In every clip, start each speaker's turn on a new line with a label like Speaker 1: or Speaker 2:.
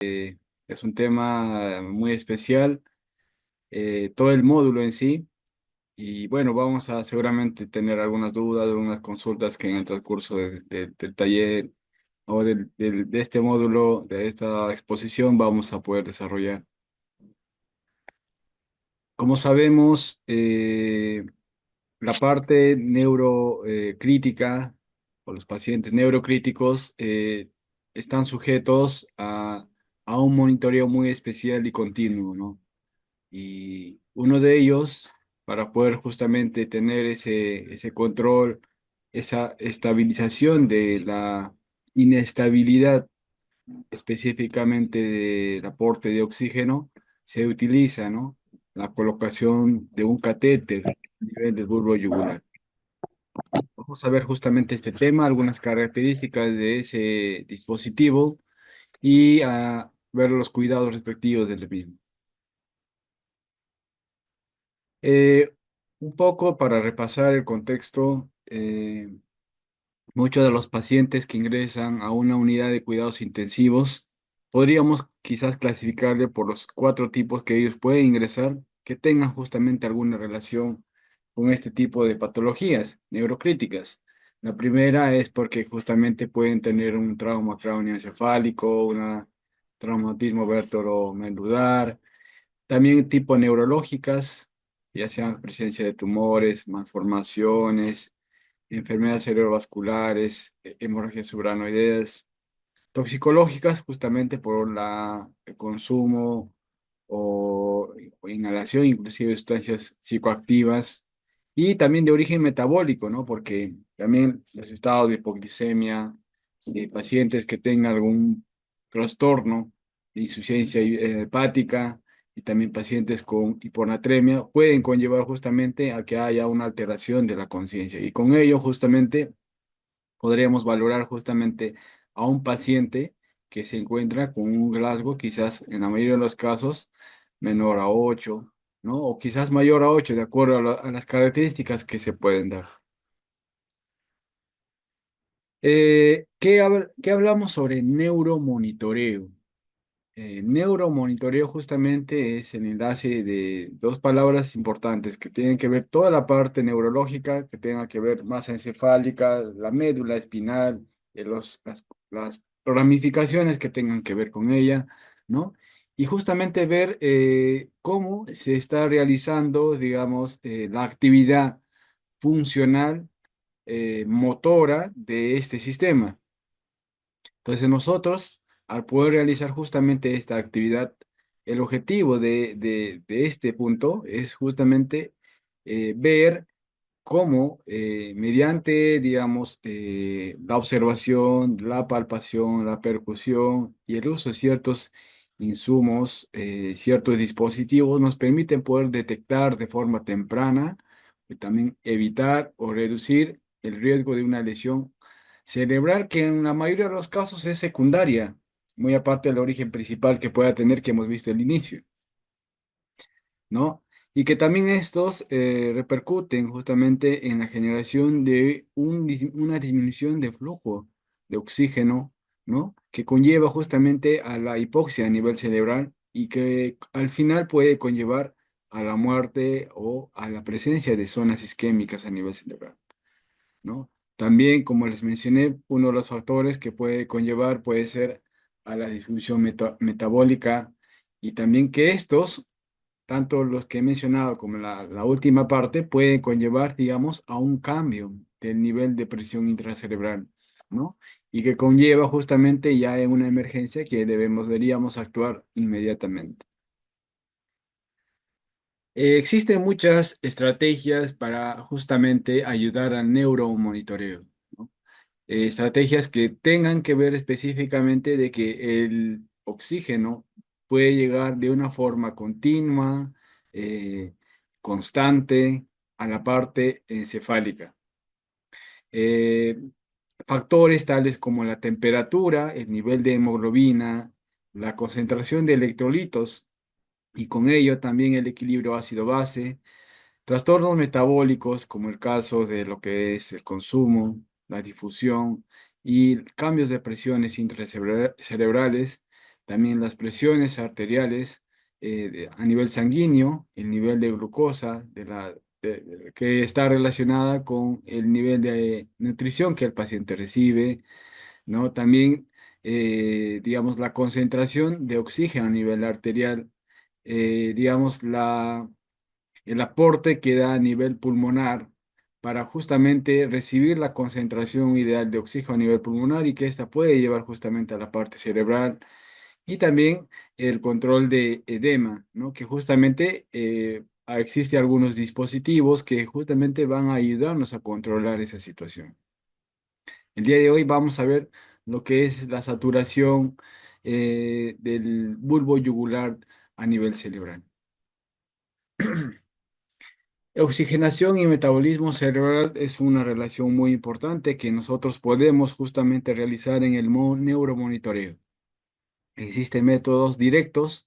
Speaker 1: Es un tema muy especial, todo el módulo en sí. Y bueno, vamos a seguramente tener algunas dudas, algunas consultas que en el transcurso del taller o de este módulo, de esta exposición, vamos a poder desarrollar. Como sabemos, la parte neurocrítica o los pacientes neurocríticos están sujetos a un monitoreo muy especial y continuo, ¿no? Y uno de ellos, para poder justamente tener ese control, esa estabilización de la inestabilidad específicamente del aporte de oxígeno, se utiliza, ¿no? La colocación de un catéter a nivel del bulbo yugular. Vamos a ver justamente este tema, algunas características de ese dispositivo y a ver los cuidados respectivos del mismo. Eh, un poco para repasar el contexto, muchos de los pacientes que ingresan a una unidad de cuidados intensivos, podríamos quizás clasificarle por los cuatro tipos que ellos pueden ingresar que tengan justamente alguna relación con este tipo de patologías neurocríticas. La primera es porque justamente pueden tener un trauma craneoencefálico, un traumatismo vértebro-medular, también tipo neurológicas, ya sean presencia de tumores, malformaciones, enfermedades cerebrovasculares, hemorragias subaracnoideas, toxicológicas justamente por el consumo o inhalación, inclusive de sustancias psicoactivas, y también de origen metabólico, ¿no? Porque también los estados de hipoglicemia de pacientes que tengan algún trastorno de insuficiencia hepática y también pacientes con hiponatremia pueden conllevar justamente a que haya una alteración de la conciencia. Y con ello justamente podríamos valorar justamente a un paciente que se encuentra con un Glasgow, quizás en la mayoría de los casos menor a 8, ¿no? O quizás mayor a 8, de acuerdo a las características que se pueden dar. ¿Qué hablamos sobre neuromonitoreo? Neuromonitoreo justamente es el enlace de dos palabras importantes que tienen que ver toda la parte neurológica, que tenga que ver masa encefálica, la médula espinal, las ramificaciones que tengan que ver con ella, ¿no? Y justamente ver cómo se está realizando, digamos, la actividad funcional motora de este sistema. Entonces nosotros, al poder realizar justamente esta actividad, el objetivo de este punto es justamente ver cómo mediante, digamos, la observación, la palpación, la percusión y el uso de ciertos insumos, ciertos dispositivos nos permiten poder detectar de forma temprana y también evitar o reducir el riesgo de una lesión cerebral que en la mayoría de los casos es secundaria, muy aparte del origen principal que pueda tener que hemos visto al inicio, ¿no? Y que también estos repercuten justamente en la generación de una disminución de flujo de oxígeno, ¿no? Que conlleva justamente a la hipoxia a nivel cerebral y que al final puede conllevar a la muerte o a la presencia de zonas isquémicas a nivel cerebral, ¿no? También, como les mencioné, uno de los factores que puede conllevar puede ser a la disfunción metabólica y también que estos tanto los que he mencionado como la última parte, pueden conllevar, digamos, a un cambio del nivel de presión intracerebral, ¿no? Y que conlleva justamente ya en una emergencia que deberíamos actuar inmediatamente. Existen muchas estrategias para justamente ayudar al neuromonitoreo, ¿no? Estrategias que tengan que ver específicamente de que el oxígeno puede llegar de una forma continua, eh, constante a la parte encefálica. Eh, Factores tales como la temperatura, el nivel de hemoglobina, la concentración de electrolitos y con ello también el equilibrio ácido-base, trastornos metabólicos, como el caso de lo que es el consumo, la difusión y cambios de presiones intracerebrales, también las presiones arteriales a nivel sanguíneo, el nivel de glucosa que está relacionada con el nivel de nutrición que el paciente recibe, ¿no? También, digamos, la concentración de oxígeno a nivel arterial, digamos, el aporte que da a nivel pulmonar para justamente recibir la concentración ideal de oxígeno a nivel pulmonar y que ésta puede llevar justamente a la parte cerebral y también el control de edema, ¿no? Que justamente existe algunos dispositivos que justamente van a ayudarnos a controlar esa situación. El día de hoy vamos a ver lo que es la saturación del bulbo yugular a nivel cerebral. Oxigenación y metabolismo cerebral es una relación muy importante que nosotros podemos justamente realizar en el neuromonitoreo. Existen métodos directos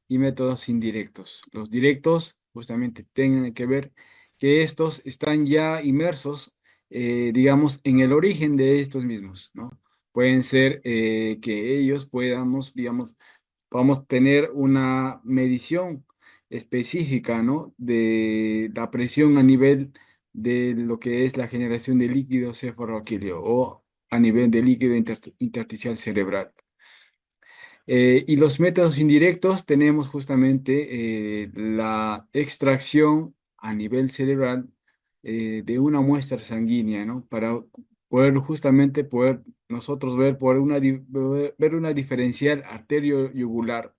Speaker 1: y métodos indirectos. Los directos justamente tienen que ver que estos están ya inmersos, digamos, en el origen de estos mismos, ¿no? Pueden ser que ellos podamos, digamos, podamos tener una medición específica, ¿no? De la presión a nivel de lo que es la generación de líquido cefaloraquídeo o a nivel de líquido intersticial cerebral. Y los métodos indirectos tenemos justamente la extracción a nivel cerebral de una muestra sanguínea, ¿no? Para poder justamente poder nosotros ver, ver una diferencial arterio-yugular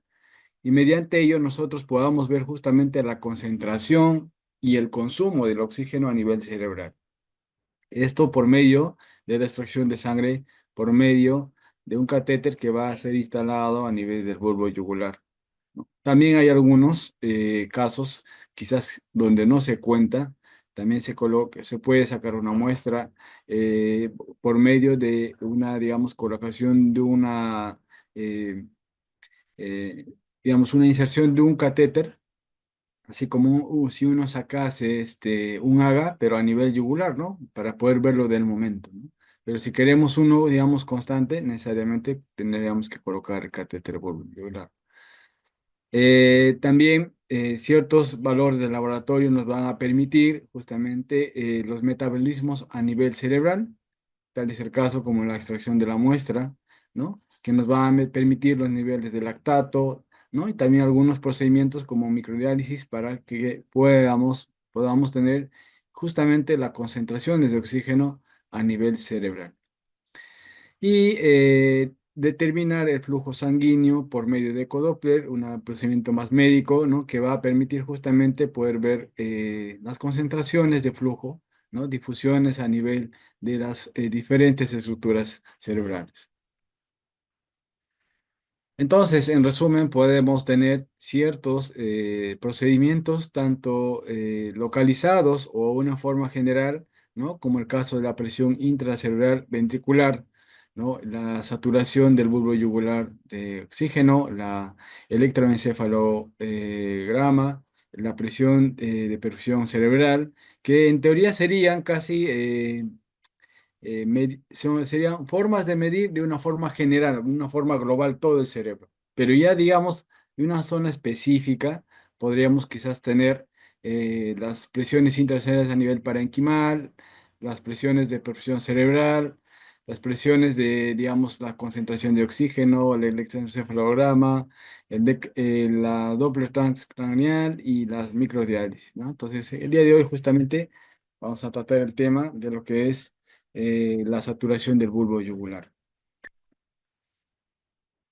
Speaker 1: y mediante ello nosotros podamos ver justamente la concentración y el consumo del oxígeno a nivel cerebral. Esto por medio de la extracción de sangre, por medio de un catéter que va a ser instalado a nivel del bulbo yugular, ¿no? También hay algunos casos, quizás donde no se cuenta, también se puede sacar una muestra por medio de una, digamos, colocación de una, eh, eh, digamos, una inserción de un catéter así como si uno sacase un haga, pero a nivel yugular, ¿no? Para poder verlo del momento, ¿no? Pero si queremos uno, digamos, constante, necesariamente tendríamos que colocar el catéter yugular. También ciertos valores del laboratorio nos van a permitir justamente los metabolismos a nivel cerebral, tal es el caso como la extracción de la muestra, ¿no? Que nos va a permitir los niveles de lactato, ¿no? Y también algunos procedimientos como microdiálisis para que podamos tener justamente las concentraciones de oxígeno a nivel cerebral y determinar el flujo sanguíneo por medio de ecodoppler, un procedimiento más médico, ¿no? Que va a permitir justamente poder ver las concentraciones de flujo, ¿no? Difusiones a nivel de las diferentes estructuras cerebrales. Entonces, en resumen, podemos tener ciertos procedimientos, tanto localizados o una forma general, ¿no? Como el caso de la presión intracerebral ventricular, ¿no? La saturación del bulbo yugular de oxígeno, la electroencefalograma, la presión de perfusión cerebral, que en teoría serían casi serían formas de medir de una forma general, de una forma global todo el cerebro. Pero ya digamos, de una zona específica, podríamos quizás tener las presiones intracerebrales a nivel parenquimal, las presiones de perfusión cerebral, las presiones de, digamos, la concentración de oxígeno, el electroencefalograma, la Doppler transcranial y las microdiálisis, ¿no? Entonces, el día de hoy justamente vamos a tratar el tema de lo que es la saturación del bulbo yugular.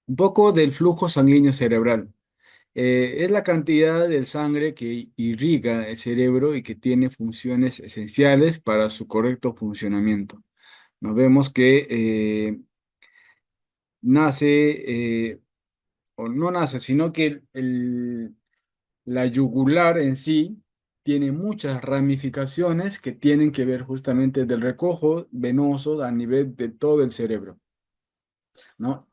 Speaker 1: Un poco del flujo sanguíneo cerebral. Es la cantidad de sangre que irriga el cerebro y que tiene funciones esenciales para su correcto funcionamiento. Nos vemos que nace, o no nace, sino que la yugular en sí tiene muchas ramificaciones que tienen que ver justamente del recojo venoso a nivel de todo el cerebro, ¿no?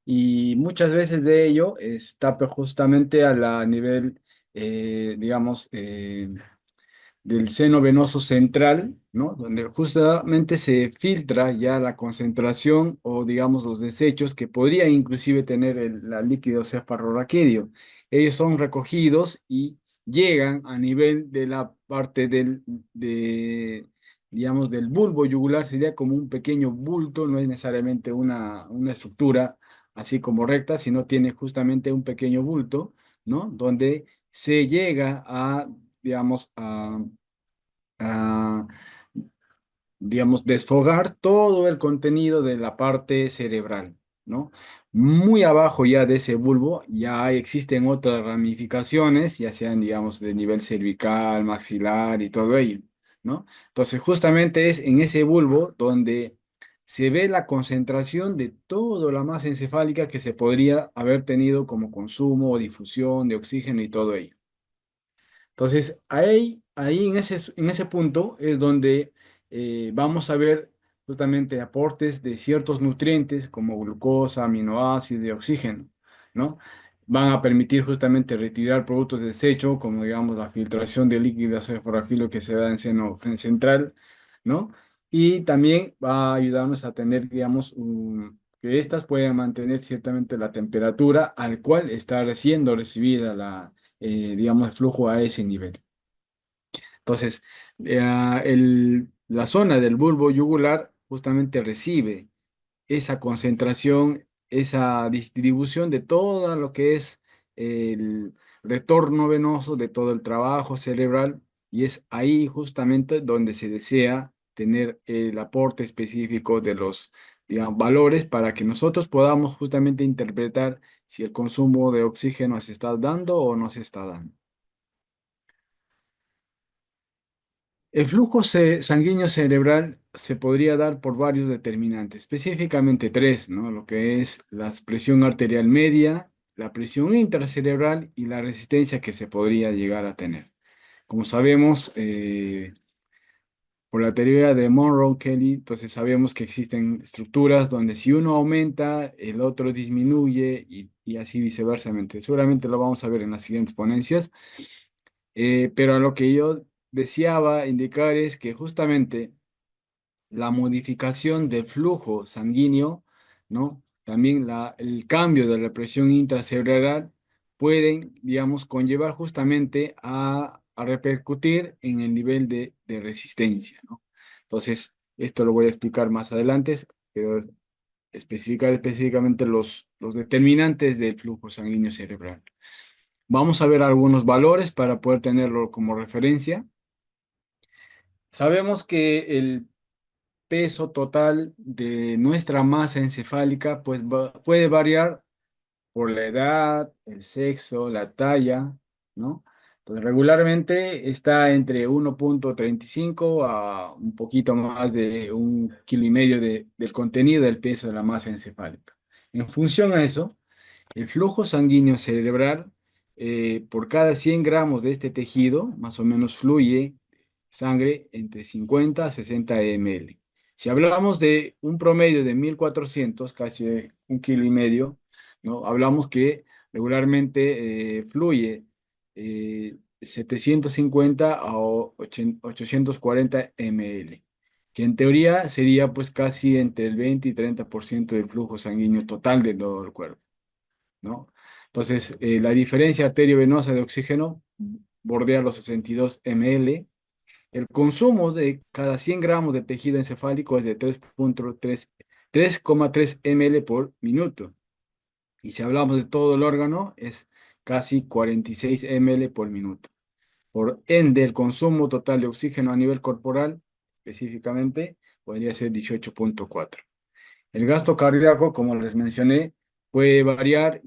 Speaker 1: Y muchas veces de ello está pues, justamente a la nivel, digamos, del seno venoso central, ¿no? Donde justamente se filtra ya la concentración o digamos los desechos que podría inclusive tener la líquido cefalorraquídeo. Ellos son recogidos y llegan a nivel de la parte digamos, del bulbo yugular, sería como un pequeño bulto, no es necesariamente una estructura así como recta, sino tiene justamente un pequeño bulto, ¿no? Donde se llega a, digamos, a digamos, desfogar todo el contenido de la parte cerebral, ¿no? Muy abajo ya de ese bulbo ya existen otras ramificaciones, ya sean, digamos, de nivel cervical, maxilar y todo ello, ¿no? Entonces, justamente es en ese bulbo donde se ve la concentración de toda la masa encefálica que se podría haber tenido como consumo o difusión de oxígeno y todo ello. Entonces, ahí en ese punto es donde vamos a ver justamente aportes de ciertos nutrientes como glucosa, aminoácidos y oxígeno, ¿no? Van a permitir justamente retirar productos de desecho, como digamos la filtración de líquido cefalorraquídeo que se da en el seno central, ¿no? Y también va a ayudarnos a tener, digamos, que éstas puedan mantener ciertamente la temperatura al cual está siendo recibida digamos, el flujo a ese nivel. Entonces, la zona del bulbo yugular justamente recibe esa concentración, esa distribución de todo lo que es el retorno venoso, de todo el trabajo cerebral, y es ahí justamente donde se desea tener el aporte específico de los, digamos, valores para que nosotros podamos justamente interpretar si el consumo de oxígeno se está dando o no se está dando. El flujo sanguíneo cerebral se podría dar por varios determinantes, específicamente tres, ¿no? Lo que es la presión arterial media, la presión intracerebral y la resistencia que se podría llegar a tener. Como sabemos, por la teoría de Monroe-Kelly, entonces sabemos que existen estructuras donde si uno aumenta, el otro disminuye y así viceversamente. Seguramente lo vamos a ver en las siguientes ponencias. Pero a lo que yo deseaba indicar es que justamente la modificación del flujo sanguíneo, ¿no? También el cambio de la presión intracerebral pueden, digamos, conllevar justamente a repercutir en el nivel de resistencia, ¿no? Entonces, esto lo voy a explicar más adelante, pero especificar específicamente los determinantes del flujo sanguíneo cerebral. Vamos a ver algunos valores para poder tenerlo como referencia. Sabemos que el peso total de nuestra masa encefálica pues puede variar por la edad, el sexo, la talla, ¿no? Entonces regularmente está entre 1,35 a un poquito más de 1,5 kg del contenido del peso de la masa encefálica. En función a eso, el flujo sanguíneo cerebral, por cada 100 gramos de este tejido, más o menos fluye sangre entre 50 a 60 ml. Si hablamos de un promedio de 1,400, casi 1,5 kg, ¿no? Hablamos que regularmente fluye 750 a 840 ml, que en teoría sería pues casi entre el 20 y 30% del flujo sanguíneo total de todo el cuerpo, ¿no? Entonces, la diferencia arteriovenosa de oxígeno bordea los 62 ml. El consumo de cada 100 gramos de tejido encefálico es de 3,3 ml por minuto. Y si hablamos de todo el órgano, es casi 46 ml por minuto. Por ende, el consumo total de oxígeno a nivel corporal, específicamente, podría ser 18,4. El gasto cardíaco, como les mencioné, puede variar,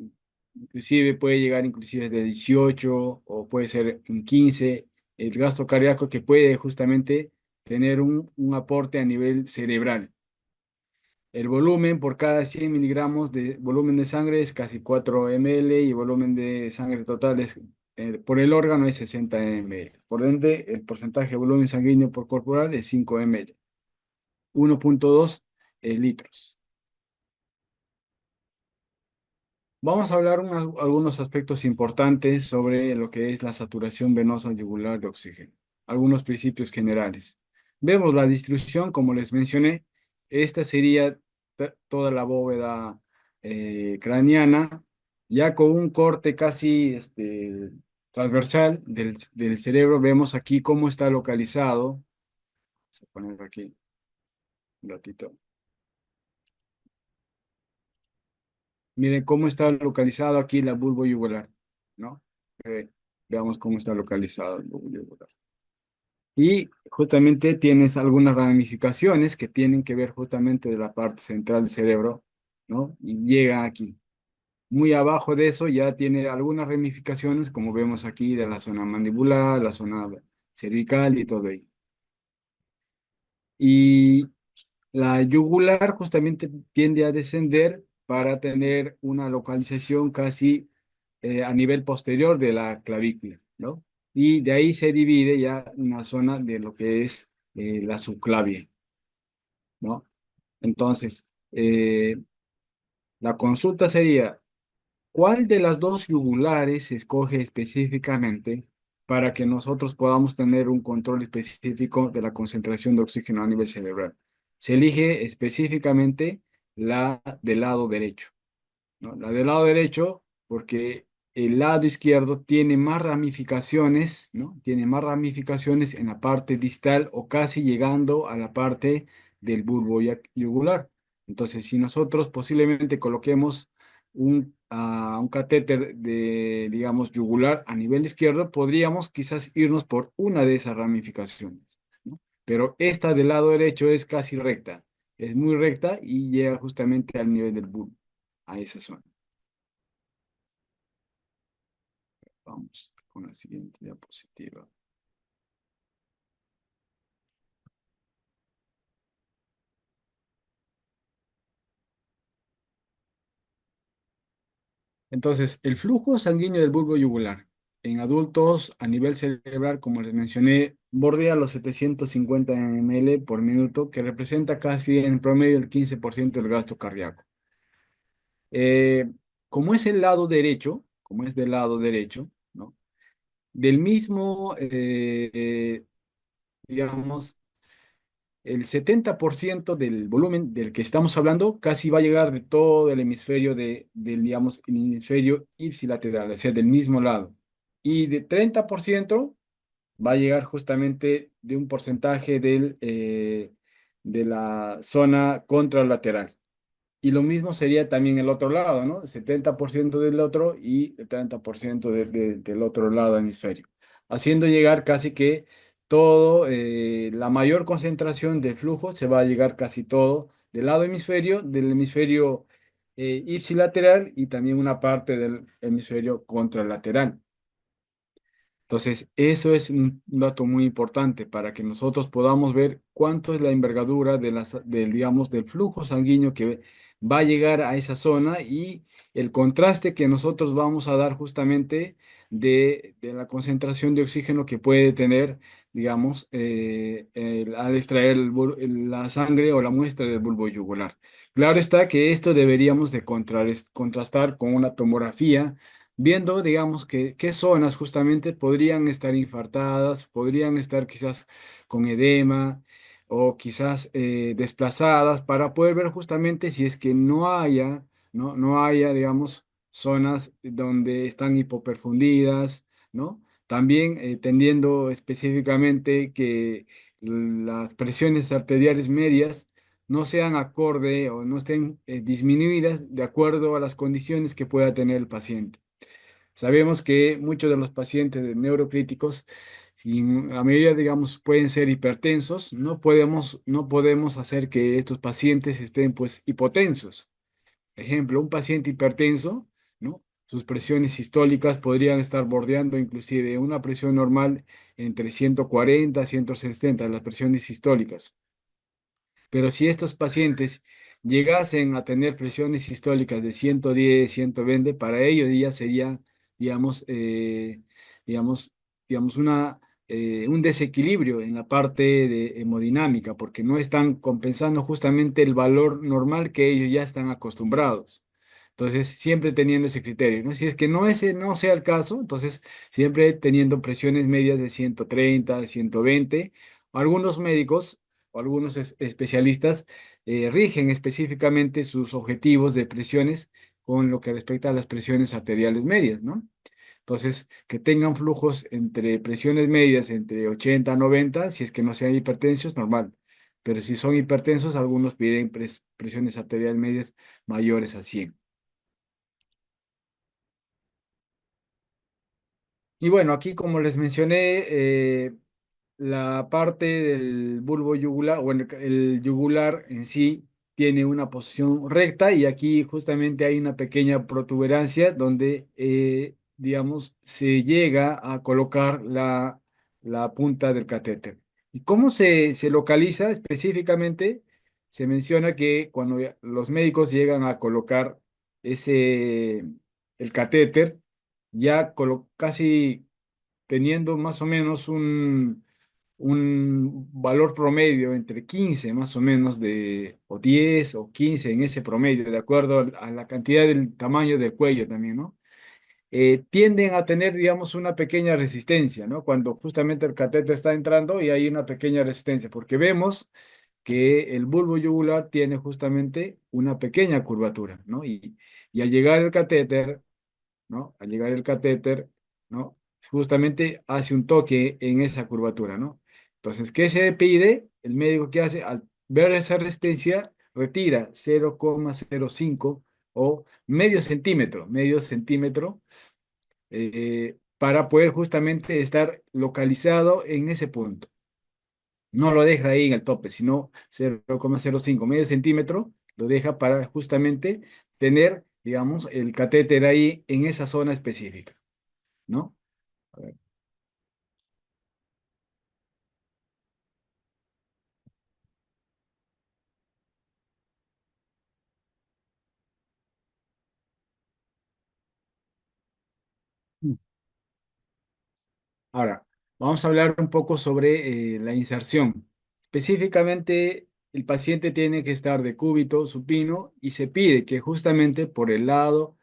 Speaker 1: inclusive puede llegar inclusive de 18 o puede ser en 15. El gasto cardíaco que puede justamente tener un aporte a nivel cerebral. El volumen por cada 100 miligramos de volumen de sangre es casi 4 ml y el volumen de sangre total por el órgano es 60 ml. Por ende, el porcentaje de volumen sanguíneo por corporal es 5 ml, 1,2 litros. Vamos a hablar algunos aspectos importantes sobre lo que es la saturación venosa yugular de oxígeno, algunos principios generales. Vemos la distribución, como les mencioné, esta sería toda la bóveda craneana, ya con un corte casi transversal del cerebro. Vemos aquí cómo está localizado. Vamos a poner aquí un ratito. Miren cómo está localizado aquí la bulbo yugular, ¿no? Veamos cómo está localizado el bulbo yugular. Y justamente tienes algunas ramificaciones que tienen que ver justamente de la parte central del cerebro, ¿no? Y llega aquí. Muy abajo de eso ya tiene algunas ramificaciones, como vemos aquí, de la zona mandibular, la zona cervical y todo ahí. Y la yugular justamente tiende a descender para tener una localización casi a nivel posterior de la clavícula, ¿no? Y de ahí se divide ya una zona de lo que es la subclavia, ¿no? Entonces, la consulta sería, ¿cuál de las dos yugulares se escoge específicamente para que nosotros podamos tener un control específico de la concentración de oxígeno a nivel cerebral? Se elige específicamente la del lado derecho, ¿no? La del lado derecho, porque el lado izquierdo tiene más ramificaciones, ¿no? Tiene más ramificaciones en la parte distal o casi llegando a la parte del bulbo yugular. Entonces, si nosotros posiblemente coloquemos un catéter de, digamos, yugular a nivel izquierdo, podríamos quizás irnos por una de esas ramificaciones, ¿no? Pero esta del lado derecho es casi recta, es muy recta y llega justamente al nivel del bulbo, a esa zona. Vamos con la siguiente diapositiva. Entonces, el flujo sanguíneo del bulbo yugular en adultos a nivel cerebral, como les mencioné, bordea los 750 ml por minuto, que representa casi en promedio el 15% del gasto cardíaco. Eh, como es el lado derecho, como es del lado derecho, ¿no? Del mismo, digamos, el 70% del volumen del que estamos hablando casi va a llegar de todo el hemisferio del, digamos, el hemisferio ipsilateral, o sea, del mismo lado. Y de 30% va a llegar justamente de un porcentaje de la zona contralateral. Y lo mismo sería también el otro lado, ¿no? El 70% del otro y el 30% del otro lado hemisferio. Haciendo llegar casi que todo, la mayor concentración de flujo se va a llegar casi todo del hemisferio ipsilateral y también una parte del hemisferio contralateral. Entonces, eso es un dato muy importante para que nosotros podamos ver cuánto es la envergadura digamos, del flujo sanguíneo que va a llegar a esa zona y el contraste que nosotros vamos a dar justamente de la concentración de oxígeno que puede tener, digamos, al extraer la sangre o la muestra del bulbo yugular. Claro está que esto deberíamos de contrastar con una tomografía viendo, digamos, qué zonas justamente podrían estar infartadas, podrían estar quizás con edema o quizás desplazadas para poder ver justamente si es que no haya, digamos, zonas donde están hipoperfundidas, ¿no? También tendiendo específicamente que las presiones arteriales medias no sean acorde o no estén disminuidas de acuerdo a las condiciones que pueda tener el paciente. Sabemos que muchos de los pacientes neurocríticos, a medida, digamos, pueden ser hipertensos, no podemos hacer que estos pacientes estén, pues, hipotensos. Ejemplo, un paciente hipertenso, ¿no? Sus presiones sistólicas podrían estar bordeando inclusive una presión normal entre 140 a 160, las presiones sistólicas. Pero si estos pacientes llegasen a tener presiones sistólicas de 110, 120, para ellos ya sería, digamos, digamos, digamos un desequilibrio en la parte de hemodinámica, porque no están compensando justamente el valor normal que ellos ya están acostumbrados. Entonces, siempre teniendo ese criterio, ¿no? Si es que no sea el caso, entonces siempre teniendo presiones medias de 130, 120. Algunos médicos o algunos especialistas rigen específicamente sus objetivos de presiones con lo que respecta a las presiones arteriales medias, ¿no? Entonces, que tengan flujos entre presiones medias entre 80 a 90, si es que no sean hipertensos, normal. Pero si son hipertensos, algunos piden presiones arteriales medias mayores a 100. Y bueno, aquí como les mencioné, la parte del bulbo yugular, o el yugular en sí, tiene una posición recta y aquí justamente hay una pequeña protuberancia donde, digamos, se llega a colocar la punta del catéter. ¿Y cómo se localiza específicamente? Se menciona que cuando los médicos llegan a colocar el catéter, ya casi teniendo más o menos un valor promedio entre 15 más o menos o 10 o 15 en ese promedio, de acuerdo a la cantidad del tamaño del cuello también, ¿no? Tienden a tener, digamos, una pequeña resistencia, ¿no? Cuando justamente el catéter está entrando y hay una pequeña resistencia, porque vemos que el bulbo yugular tiene justamente una pequeña curvatura, ¿no? Y al llegar el catéter, ¿no? Al llegar el catéter, ¿no? Justamente hace un toque en esa curvatura, ¿no? Entonces, ¿qué se pide? El médico que hace, al ver esa resistencia, retira 0,05 o medio centímetro, para poder justamente estar localizado en ese punto. No lo deja ahí en el tope, sino 0,05 medio centímetro, lo deja para justamente tener, digamos, el catéter ahí en esa zona específica, ¿no? A ver. Ahora, vamos a hablar un poco sobre la inserción. Específicamente, el paciente tiene que estar de cúbito supino y se pide que justamente por el lado,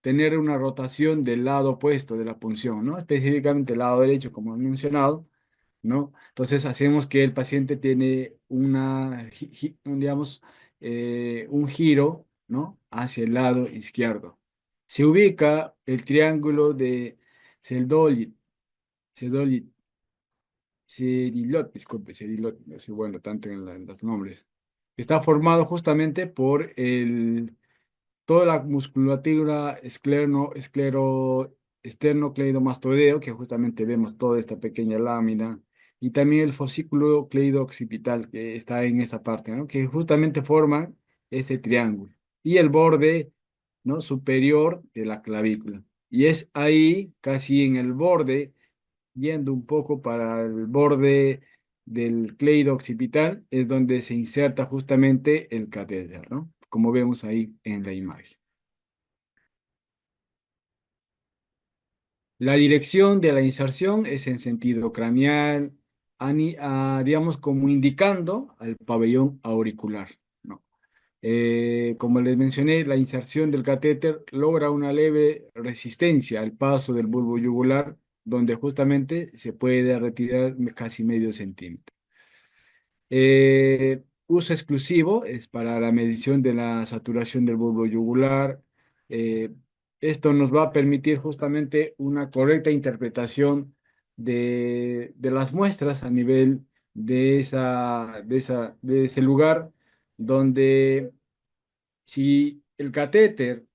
Speaker 1: tener una rotación del lado opuesto de la punción, ¿no? Específicamente el lado derecho, como he mencionado, ¿no? Entonces hacemos que el paciente tiene digamos, un giro, ¿no? Hacia el lado izquierdo. Se ubica el triángulo de Seldovich, Seldovich, Serilot, disculpe, Serilot, no soy bueno tanto en los nombres. Está formado justamente por toda la musculatura esternocleidomastoideo, que justamente vemos toda esta pequeña lámina, y también el fascículo cleido-occipital, que está en esa parte, ¿no? Que justamente forman ese triángulo. Y el borde, ¿no? Superior de la clavícula. Y es ahí, casi en el borde, yendo un poco para el borde del cleido occipital, es donde se inserta justamente el catéter, ¿no? Como vemos ahí en la imagen. La dirección de la inserción es en sentido craneal, digamos como indicando al pabellón auricular, ¿no? Como les mencioné, la inserción del catéter logra una leve resistencia al paso del bulbo yugular, donde justamente se puede retirar casi medio centímetro. Uso exclusivo es para la medición de la saturación del bulbo yugular. Eh, Esto nos va a permitir justamente una correcta interpretación de las muestras a nivel de ese lugar, donde si el catéter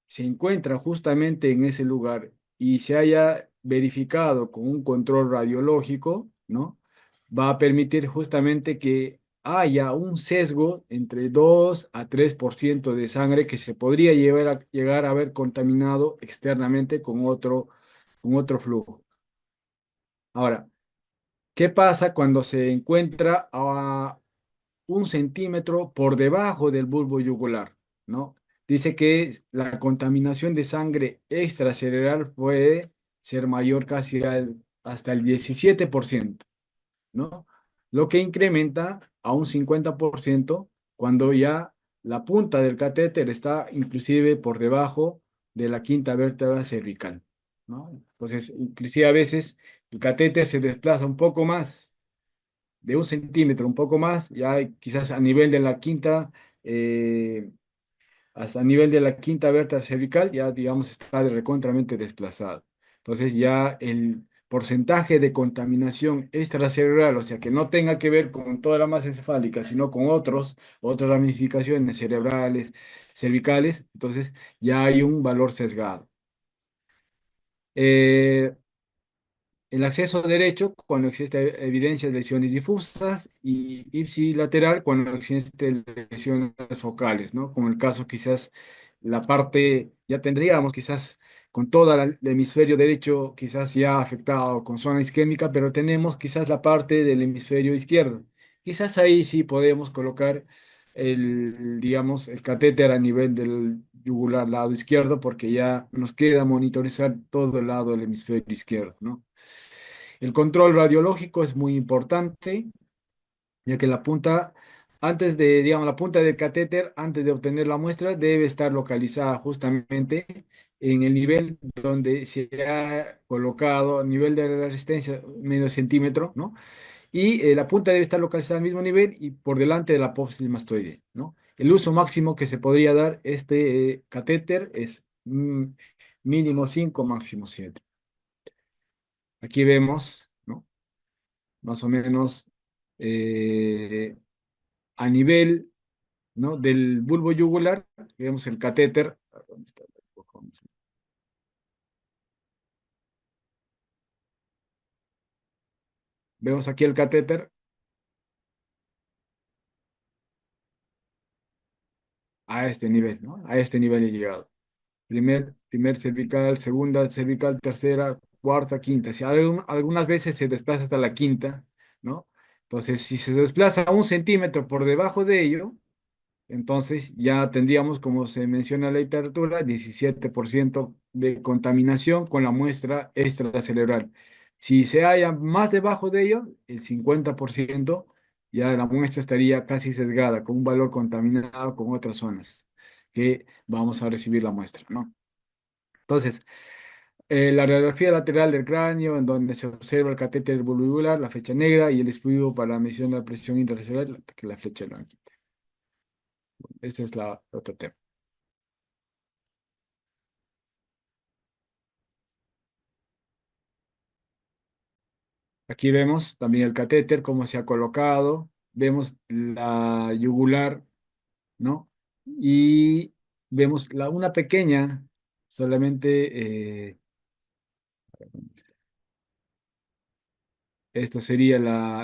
Speaker 1: se encuentra justamente en ese lugar y se haya verificado con un control radiológico, ¿no? Va a permitir justamente que haya un sesgo entre 2 a 3% de sangre que se podría llegar a haber contaminado externamente con otro flujo. Ahora, ¿qué pasa cuando se encuentra a 1 centímetro por debajo del bulbo yugular, ¿no? Dice que la contaminación de sangre extracerebral puede ser mayor casi hasta el 17%, ¿no? Lo que incrementa a un 50% cuando ya la punta del catéter está inclusive por debajo de la quinta vértebra cervical, ¿no? Entonces, inclusive a veces el catéter se desplaza un poco más, de 1 centímetro, un poco más, ya quizás a nivel de la quinta, eh, hasta a nivel de la quinta vértebra cervical, ya digamos está recontramente desplazado. Entonces ya el porcentaje de contaminación extracerebral, o sea, que no tenga que ver con toda la masa encefálica, sino con otras ramificaciones cerebrales, cervicales, entonces ya hay un valor sesgado. Eh, el acceso derecho cuando existe evidencia de lesiones difusas y ipsilateral cuando existen lesiones focales, ¿no? Como el caso quizás la parte, ya tendríamos quizás con todo el hemisferio derecho quizás ya afectado con zona isquémica, pero tenemos quizás la parte del hemisferio izquierdo. Quizás ahí sí podemos colocar digamos, el catéter a nivel del yugular lado izquierdo porque ya nos queda monitorizar todo el lado del hemisferio izquierdo, ¿no? El control radiológico es muy importante, ya que la punta, antes de, digamos, la punta del catéter, antes de obtener la muestra, debe estar localizada justamente en el nivel donde se ha colocado, a nivel de la resistencia, medio centímetro, ¿no? Y la punta debe estar localizada al mismo nivel y por delante de la apófisis mastoide, ¿no? El uso máximo que se podría dar este catéter es mínimo 5, máximo 7. Aquí vemos, ¿no? Más o menos eh, a nivel, ¿no? del bulbo yugular, vemos el catéter. ¿Dónde está? Vemos aquí el catéter a este nivel, ¿no? A este nivel he llegado. Primer cervical, segunda cervical, tercera, cuarta, quinta. Si algunas veces se desplaza hasta la quinta, ¿no? Entonces, si se desplaza 1 centímetro por debajo de ello, entonces ya tendríamos, como se menciona en la literatura, 17% de contaminación con la muestra extracerebral. Si se halla más debajo de ello, el 50%, ya la muestra estaría casi sesgada, con un valor contaminado con otras zonas que vamos a recibir la muestra, ¿no? Entonces, la radiografía lateral del cráneo, en donde se observa el catéter bulbogular, la flecha negra y el dispositivo para la medición de la presión intracerebral, que es la flecha blanca. Ese es la otro tema. Aquí vemos también el catéter, cómo se ha colocado. Vemos la yugular, ¿no? Y vemos una pequeña, solamente, esta sería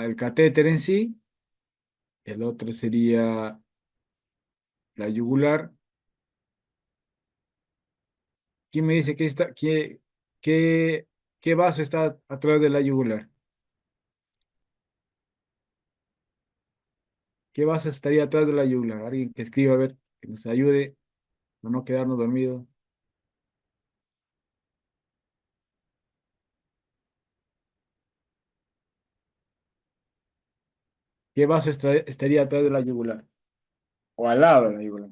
Speaker 1: el catéter en sí. El otro sería la yugular. ¿Quién me dice qué, qué vaso está atrás de la yugular? ¿Qué vaso estaría atrás de la yugular? Alguien que escriba, a ver, que nos ayude a no quedarnos dormidos. ¿Qué vaso estaría atrás de la yugular? O al lado de la yugular.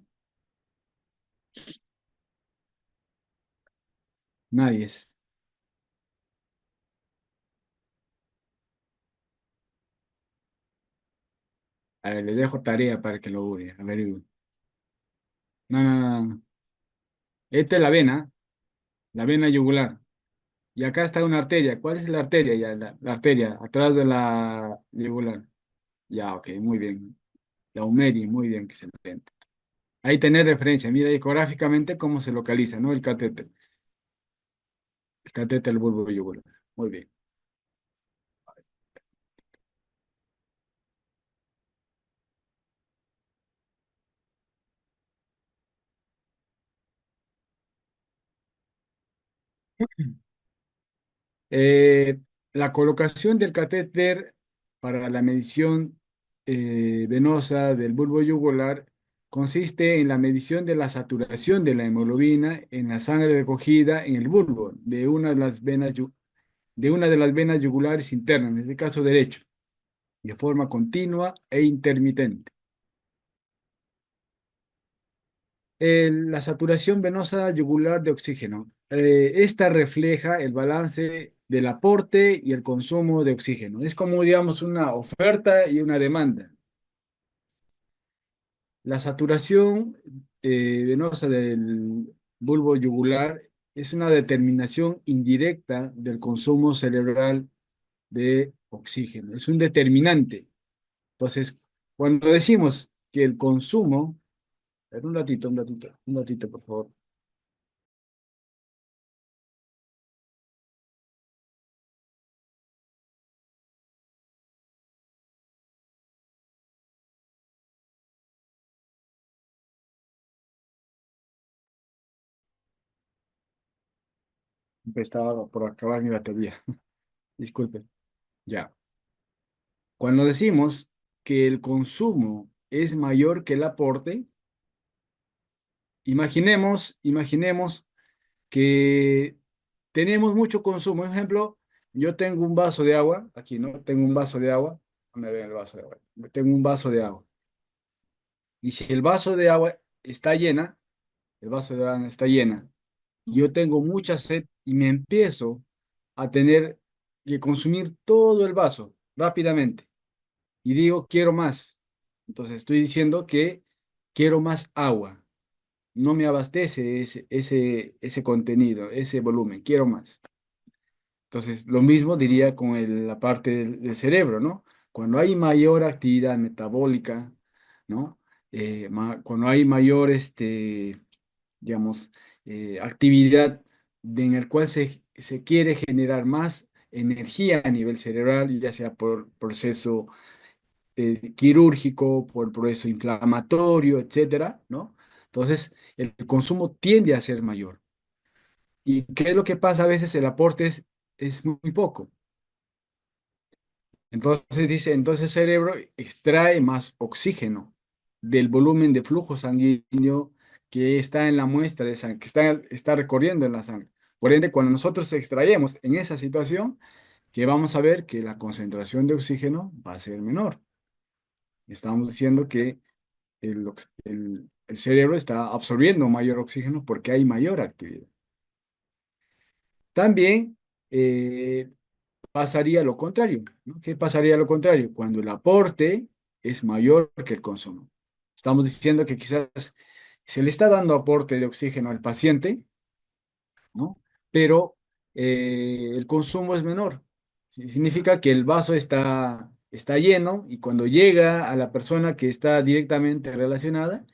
Speaker 1: Nadie es. A ver, le dejo tarea para que lo ure. A ver, no, no, no, no. Esta es la vena yugular. Y acá está una arteria. ¿Cuál es la arteria? Ya, la arteria, atrás de la yugular. Ya, ok, muy bien. La humeri, muy bien, excelente. Ahí tener referencia. Mira ecográficamente cómo se localiza, ¿no? El catéter del bulbo yugular. Muy bien. Eh, la colocación del catéter para la medición venosa del bulbo yugular consiste en la medición de la saturación de la hemoglobina en la sangre recogida en el bulbo de una de las venas yugulares internas, en este caso derecho, de forma continua e intermitente. La saturación venosa yugular de oxígeno. Esta refleja el balance del aporte y el consumo de oxígeno. Es como, digamos, una oferta y una demanda. La saturación venosa del bulbo yugular es una determinación indirecta del consumo cerebral de oxígeno. Es un determinante. Entonces, cuando decimos que el consumo, a ver, un ratito, por favor. Estaba por acabar mi batería. Disculpe. Ya. Cuando decimos que el consumo es mayor que el aporte, imaginemos que tenemos mucho consumo. Por ejemplo, yo tengo un vaso de agua, aquí, ¿no? Tengo un vaso de agua. ¿Dónde ven el vaso de agua? Tengo un vaso de agua. Y si el vaso de agua está llena, el vaso de agua está llena, y yo tengo mucha sed y me empiezo a tener que consumir todo el vaso rápidamente. Y digo, quiero más. Entonces estoy diciendo que quiero más agua. No me abastece ese contenido, ese volumen, quiero más. Entonces, lo mismo diría con la parte del cerebro, ¿no? Cuando hay mayor actividad metabólica, ¿no? Cuando hay mayor, digamos, actividad en el cual se quiere generar más energía a nivel cerebral, ya sea por proceso quirúrgico, por proceso inflamatorio, etcétera, ¿no? Entonces, el consumo tiende a ser mayor. ¿Y qué es lo que pasa? A veces el aporte es muy poco. Entonces dice, entonces el cerebro extrae más oxígeno del volumen de flujo sanguíneo que está en la muestra de sangre, que está recorriendo en la sangre. Por ende, cuando nosotros extraemos en esa situación, que vamos a ver que la concentración de oxígeno va a ser menor. Estamos diciendo que el cerebro está absorbiendo mayor oxígeno porque hay mayor actividad. También eh, pasaría lo contrario, ¿no? ¿Qué pasaría lo contrario? Cuando el aporte es mayor que el consumo. Estamos diciendo que quizás se le está dando aporte de oxígeno al paciente, ¿no? Pero el consumo es menor. Significa que el vaso está lleno y cuando llega a la persona que está directamente relacionada,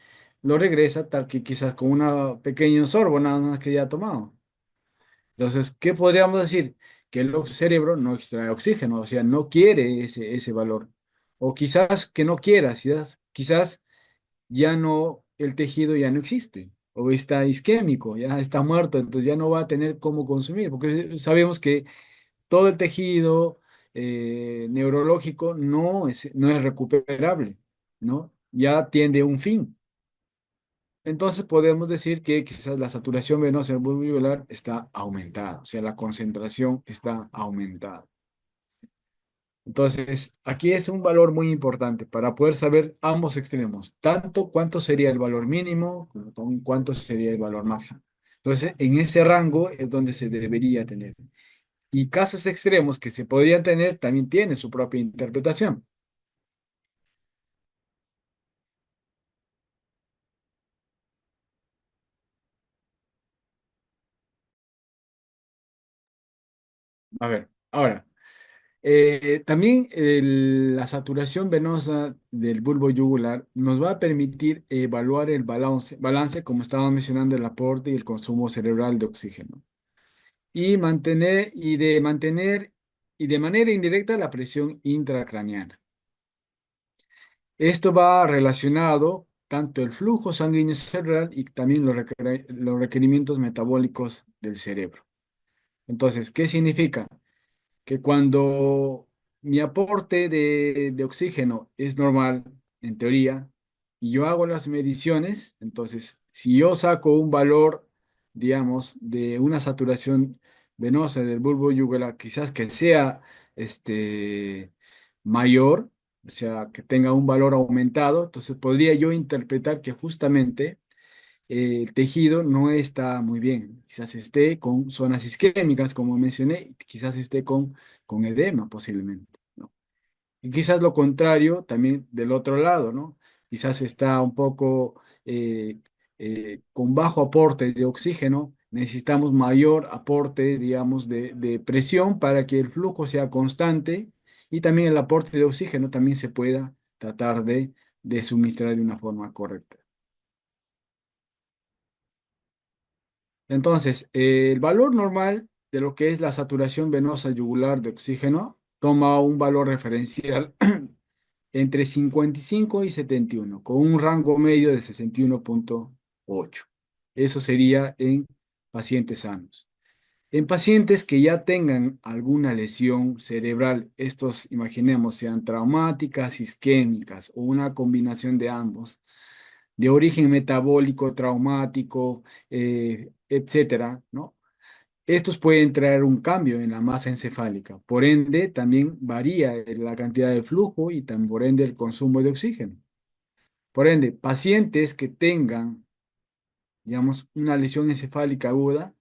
Speaker 1: lo regresa tal que quizás con un pequeño sorbo nada más que ya ha tomado. Entonces, ¿qué podríamos decir? Que el cerebro no extrae oxígeno, o sea, no quiere ese valor. O quizás que no quiera, quizás ya no, el tejido ya no existe, o está isquémico, ya está muerto, entonces ya no va a tener cómo consumir, porque sabemos que todo el tejido neurológico no es recuperable, ¿no? Ya tiende a un fin. Entonces podemos decir que quizás la saturación venosa del bulbo alveolar está aumentada, o sea, la concentración está aumentada. Entonces, aquí es un valor muy importante para poder saber ambos extremos, tanto cuánto sería el valor mínimo como también cuánto sería el valor máximo. Entonces, en ese rango es donde se debería tener. Y casos extremos que se podrían tener también tienen su propia interpretación. A ver, ahora. También la saturación venosa del bulbo yugular nos va a permitir evaluar el balance, como estaba mencionando, el aporte y el consumo cerebral de oxígeno. Y de manera indirecta la presión intracraneana. Esto va relacionado tanto el flujo sanguíneo cerebral y también los requerimientos metabólicos del cerebro. Entonces, ¿qué significa? Que cuando mi aporte de oxígeno es normal, en teoría, y yo hago las mediciones, entonces, si yo saco un valor, digamos, de una saturación venosa del bulbo yugular, quizás que sea mayor, o sea, que tenga un valor aumentado, entonces podría yo interpretar que justamente el tejido no está muy bien. Quizás esté con zonas isquémicas, como mencioné, quizás esté con edema posiblemente, ¿no? Y quizás lo contrario también del otro lado, ¿no? Quizás está un poco con bajo aporte de oxígeno. Necesitamos mayor aporte, digamos, de presión para que el flujo sea constante y también el aporte de oxígeno también se pueda tratar de suministrar de una forma correcta. Entonces, el valor normal de lo que es la saturación venosa yugular de oxígeno toma un valor referencial entre 55 y 71, con un rango medio de 61,8. Eso sería en pacientes sanos. En pacientes que ya tengan alguna lesión cerebral, estos imaginemos sean traumáticas, isquémicas o una combinación de ambos, de origen metabólico, traumático, etcétera, ¿no? Estos pueden traer un cambio en la masa encefálica. Por ende, también varía la cantidad de flujo y también por ende el consumo de oxígeno. Por ende, pacientes que tengan, digamos, una lesión encefálica aguda,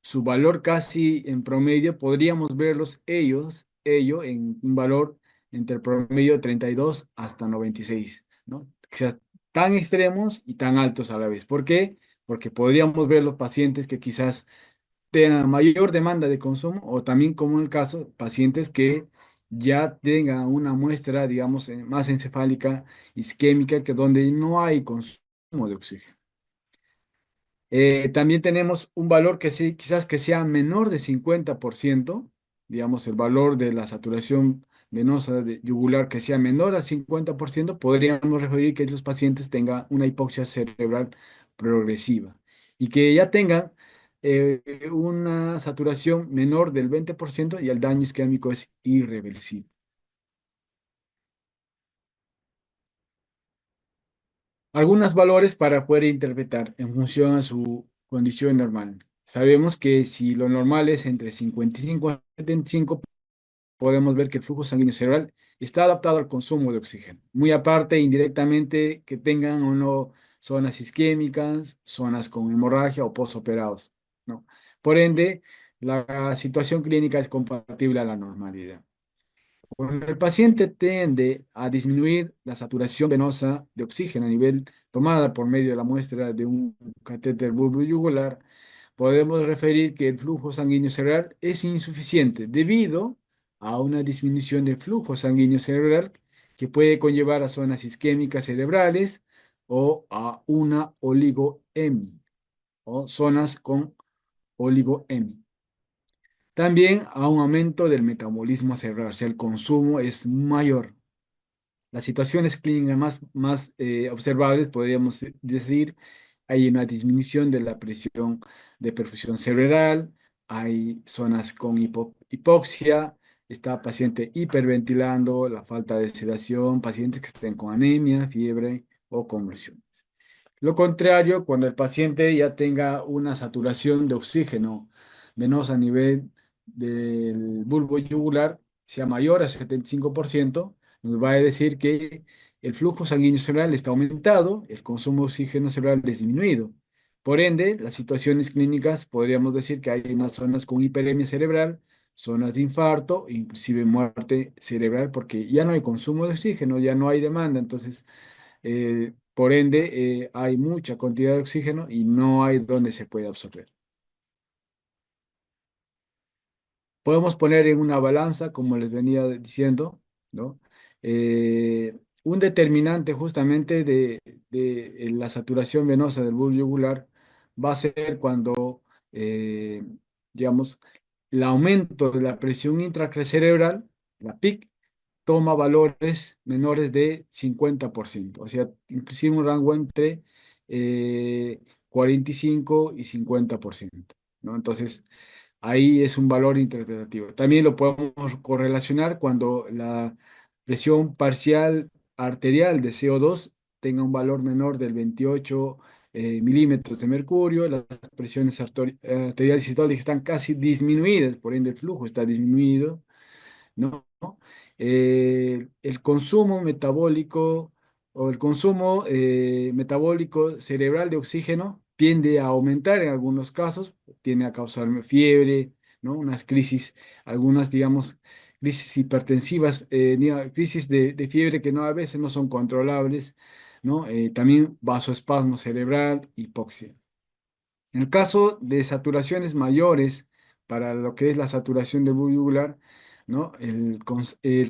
Speaker 1: su valor casi en promedio, podríamos verlos ello en un valor entre el promedio 32 hasta 96, ¿no? Quizás tan extremos y tan altos a la vez. ¿Por qué? Porque podríamos ver los pacientes que quizás tengan mayor demanda de consumo o también como en el caso, pacientes que ya tengan una muestra, digamos, más encefálica, isquémica, que donde no hay consumo de oxígeno. También tenemos un valor que sí, quizás que sea menor de 50%, digamos, el valor de la saturación venosa yugular que sea menor al 50%, podríamos referir que esos pacientes tengan una hipoxia cerebral progresiva y que ya tengan una saturación menor del 20% y el daño isquémico es irreversible. Algunos valores para poder interpretar en función a su condición normal. Sabemos que si lo normal es entre 55 y 75, podemos ver que el flujo sanguíneo cerebral está adaptado al consumo de oxígeno. Muy aparte, indirectamente, que tengan o no zonas isquémicas, zonas con hemorragia o posoperados, ¿no? Por ende, la situación clínica es compatible a la normalidad. Cuando el paciente tiende a disminuir la saturación venosa de oxígeno a nivel tomada por medio de la muestra de un catéter bulbo-yugular, podemos referir que el flujo sanguíneo cerebral es insuficiente debido a una disminución del flujo sanguíneo cerebral que puede conllevar a zonas isquémicas cerebrales o a una oligoemia o zonas con oligoemia. También a un aumento del metabolismo cerebral, o sea, el consumo es mayor. Las situaciones clínicas más observables, podríamos decir, hay una disminución de la presión de perfusión cerebral, hay zonas con hipoxia, está paciente hiperventilando, la falta de sedación, pacientes que estén con anemia, fiebre o convulsiones. Lo contrario, cuando el paciente ya tenga una saturación de oxígeno venosa a nivel del bulbo yugular, sea mayor a 75%, nos va a decir que el flujo sanguíneo cerebral está aumentado, el consumo de oxígeno cerebral es disminuido. Por ende, las situaciones clínicas podríamos decir que hay unas zonas con hiperemia cerebral, zonas de infarto, inclusive muerte cerebral, porque ya no hay consumo de oxígeno, ya no hay demanda, entonces por ende, hay mucha cantidad de oxígeno y no hay donde se puede absorber. Podemos poner en una balanza, como les venía diciendo, ¿no? Un determinante justamente de la saturación venosa del bulbo yugular va a ser cuando, eh, digamos, el aumento de la presión intracerebral, la PIC, toma valores menores de 50%, o sea, inclusive un rango entre 45 y 50%, ¿no? Entonces, ahí es un valor interpretativo. También lo podemos correlacionar cuando la presión parcial arterial de CO2 tenga un valor menor del 28 milímetros de mercurio, las presiones arteriales sistólicas están casi disminuidas, por ende el flujo está disminuido, ¿no? El consumo metabólico o el consumo metabólico cerebral de oxígeno tiende a aumentar en algunos casos, tiende a causar fiebre, ¿no? Unas crisis, algunas, digamos, crisis hipertensivas, crisis de fiebre que no, a veces no son controlables, ¿no? También vasoespasmo cerebral, hipoxia. En el caso de saturaciones mayores, para lo que es la saturación del bulbo yugular, ¿no? El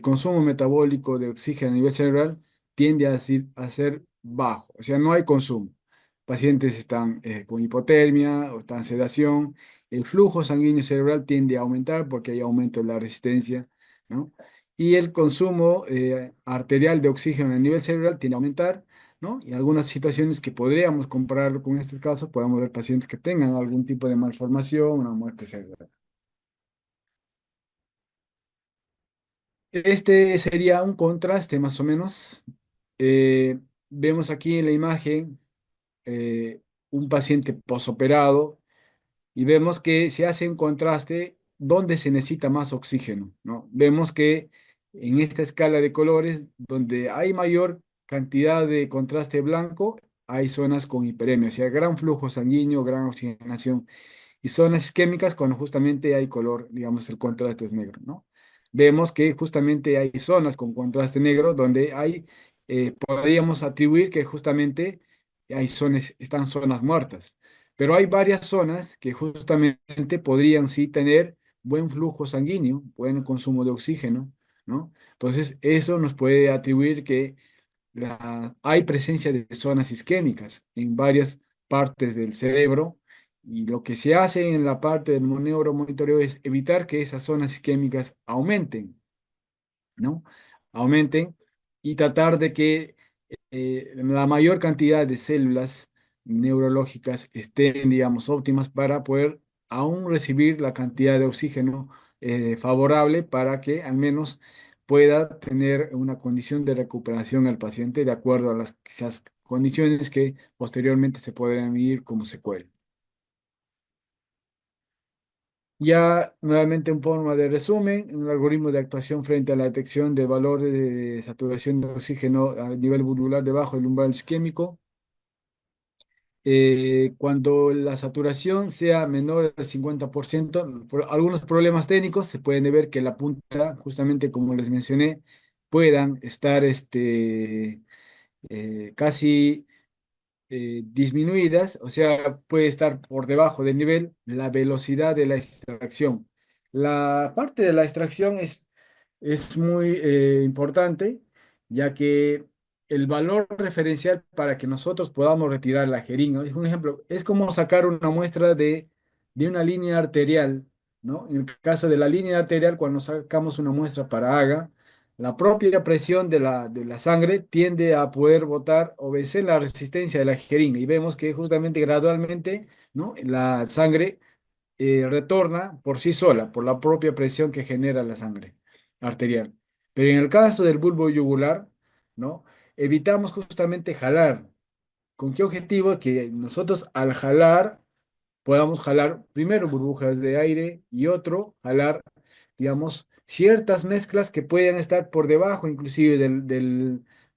Speaker 1: consumo metabólico de oxígeno a nivel cerebral tiende a ser bajo, o sea, no hay consumo. Pacientes están con hipotermia o están en sedación, el flujo sanguíneo cerebral tiende a aumentar porque hay aumento de la resistencia, ¿no? Y el consumo arterial de oxígeno a nivel cerebral tiende a aumentar, ¿no? Y algunas situaciones que podríamos compararlo con estos casos, podemos ver pacientes que tengan algún tipo de malformación, una muerte cerebral. Este sería un contraste más o menos. Vemos aquí en la imagen eh, un paciente posoperado y vemos que se hace un contraste donde se necesita más oxígeno, ¿no? Vemos que en esta escala de colores, donde hay mayor cantidad de contraste blanco, hay zonas con hiperemia, o sea, gran flujo sanguíneo, gran oxigenación y zonas isquémicas cuando justamente hay color, digamos, el contraste es negro, ¿no? Vemos que justamente hay zonas con contraste negro donde hay, podríamos atribuir que justamente hay zonas, están zonas muertas, pero hay varias zonas que justamente podrían sí tener buen flujo sanguíneo, buen consumo de oxígeno, ¿no? Entonces, eso nos puede atribuir que hay presencia de zonas isquémicas en varias partes del cerebro y lo que se hace en la parte del neuromonitoreo es evitar que esas zonas isquémicas aumenten, ¿no? Aumenten y tratar de que la mayor cantidad de células neurológicas estén, digamos, óptimas para poder aún recibir la cantidad de oxígeno favorable para que al menos pueda tener una condición de recuperación al paciente de acuerdo a las quizás condiciones que posteriormente se podrán ir como secuela. Ya nuevamente en forma de resumen, un algoritmo de actuación frente a la detección del valor de saturación de oxígeno a nivel valvular debajo del umbral isquémico. Cuando la saturación sea menor al 50%, por algunos problemas técnicos se pueden ver que la punta, justamente como les mencioné, puedan estar casi disminuidas, o sea, puede estar por debajo del nivel la velocidad de la extracción. La parte de la extracción es muy importante, ya que el valor referencial para que nosotros podamos retirar la jeringa, es un ejemplo, es como sacar una muestra de una línea arterial, ¿no? En el caso de la línea arterial, cuando sacamos una muestra para AGA, la propia presión de la sangre tiende a poder botar o vencer la resistencia de la jeringa y vemos que justamente gradualmente, ¿no? La sangre retorna por sí sola, por la propia presión que genera la sangre arterial. Pero en el caso del bulbo yugular, ¿no? Evitamos justamente jalar. ¿Con qué objetivo? Que nosotros al jalar podamos jalar primero burbujas de aire y otro jalar, digamos, ciertas mezclas que puedan estar por debajo inclusive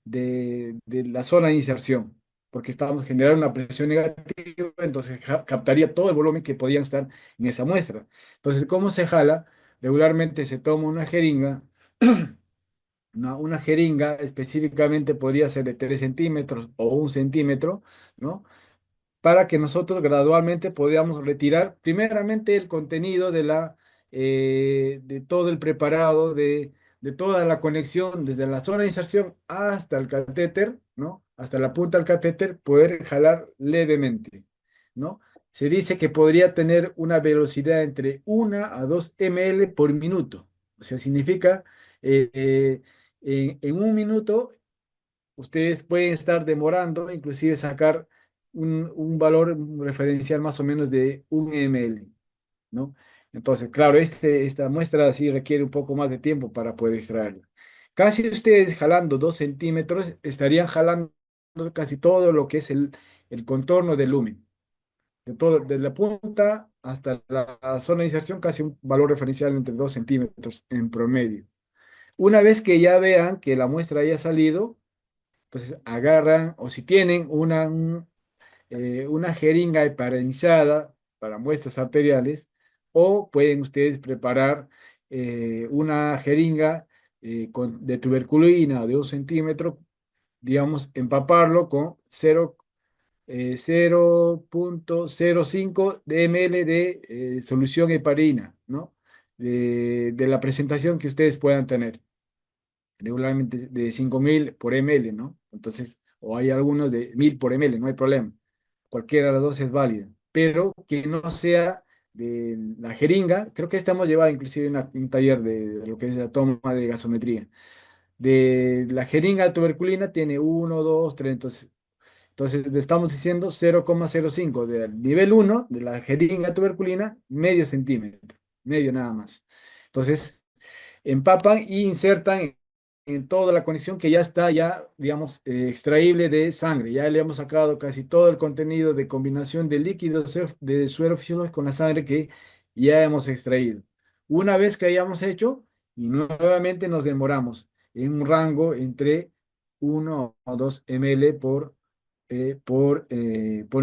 Speaker 1: de la zona de inserción, porque estamos generando una presión negativa, entonces captaría todo el volumen que podían estar en esa muestra. Entonces, ¿cómo se jala? Regularmente se toma una jeringa. Una jeringa específicamente podría ser de 3 centímetros o 1 centímetro, ¿no? Para que nosotros gradualmente podamos retirar primeramente el contenido de todo el preparado, de toda la conexión, desde la zona de inserción hasta el catéter, ¿no? Hasta la punta del catéter, poder jalar levemente, ¿no? Se dice que podría tener una velocidad entre 1 a 2 ml por minuto. O sea, significa en 1 minuto ustedes pueden estar demorando, inclusive sacar un valor referencial más o menos de 1 ml, ¿no? Entonces, claro, esta muestra sí requiere un poco más de tiempo para poder extraerla. Casi ustedes jalando 2 centímetros estarían jalando casi todo lo que es el contorno del lumen. De todo, desde la punta hasta la zona de inserción, casi un valor referencial entre 2 centímetros en promedio. Una vez que ya vean que la muestra haya salido, Entonces agarran, o si tienen una jeringa heparinizada para muestras arteriales, o pueden ustedes preparar una jeringa de tuberculina de 1 centímetro, digamos, empaparlo con 0,05 de ml de solución heparina, ¿no? De la presentación que ustedes puedan tener, regularmente de 5.000 por ml, ¿no? Entonces, o hay algunos de 1.000 por ml, no hay problema. Cualquiera de las dos es válida, pero que no sea de la jeringa. Creo que estamos llevando inclusive un taller de lo que es la toma de gasometría. De la jeringa de tuberculina tiene uno, 2, 3, entonces le estamos diciendo 0,05 del nivel uno de la jeringa tuberculina, medio centímetro, medio nada más. Entonces empapan y insertan en toda la conexión que ya está, ya, digamos, extraíble de sangre. Ya le hemos sacado casi todo el contenido de combinación de líquidos de suero fisiológico con la sangre que ya hemos extraído. Una vez que hayamos hecho, y nuevamente nos demoramos en un rango entre 1 o 2 ml por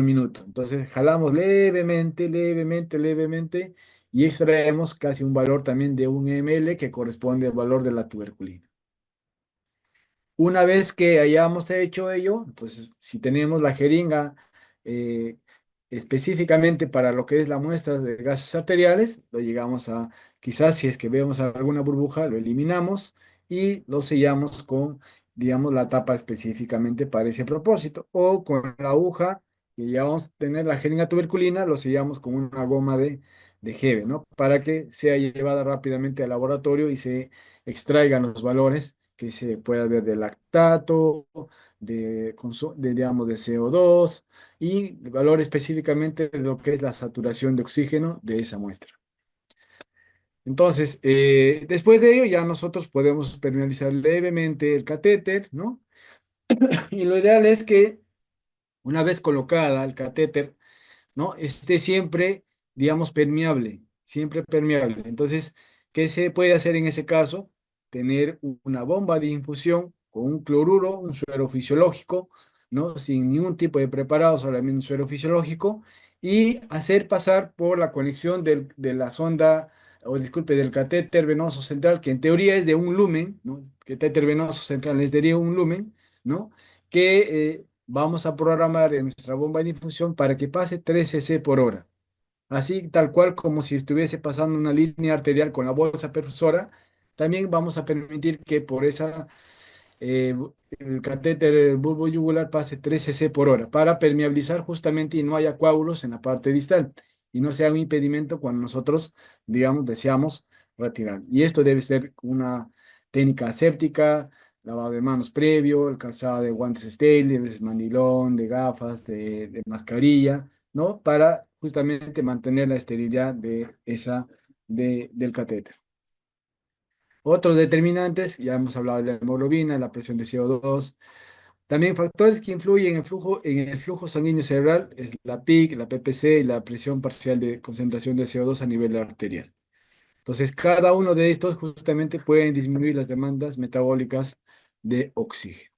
Speaker 1: minuto. Entonces jalamos levemente, levemente, levemente y extraemos casi un valor también de 1 ml que corresponde al valor de la tuberculina. Una vez que hayamos hecho ello, entonces si tenemos la jeringa eh, específicamente para lo que es la muestra de gases arteriales, lo llegamos a, quizás si es que vemos alguna burbuja, lo eliminamos y lo sellamos con, digamos, la tapa específicamente para ese propósito. O con la aguja, que ya vamos a tener la jeringa tuberculina, lo sellamos con una goma de Hebe, ¿no? Para que sea llevada rápidamente al laboratorio y se extraigan los valores que se pueda ver de lactato, digamos, de CO2 y el valor específicamente de lo que es la saturación de oxígeno de esa muestra. Entonces, después de ello ya nosotros podemos permeabilizar levemente el catéter, ¿no? Y lo ideal es que una vez colocada el catéter, ¿no? Esté siempre, digamos, permeable, siempre permeable. Entonces, ¿qué se puede hacer en ese caso? Tener una bomba de infusión con un cloruro, un suero fisiológico, ¿no? Sin ningún tipo de preparado, solamente un suero fisiológico, y hacer pasar por la conexión de la sonda, o disculpe, del catéter venoso central, que en teoría es de un lumen, ¿no? Catéter venoso central es de un lumen, ¿no? Que vamos a programar en nuestra bomba de infusión para que pase 3 cc por hora. Así, tal cual como si estuviese pasando una línea arterial con la bolsa perfusora, también vamos a permitir que por esa el catéter bulbo yugular pase 3 cc por hora para permeabilizar justamente y no haya coágulos en la parte distal y no sea un impedimento cuando nosotros, digamos, deseamos retirar. Y esto debe ser una técnica aséptica, lavado de manos previo, el calzado de guantes estériles, mandilón, de gafas, de mascarilla, ¿no? Para justamente mantener la esterilidad del catéter. Otros determinantes, ya hemos hablado de la hemoglobina, la presión de CO2. También factores que influyen en el flujo sanguíneo cerebral es la PIC, la PPC y la presión parcial de concentración de CO2 a nivel arterial. Entonces, cada uno de estos justamente pueden disminuir las demandas metabólicas de oxígeno.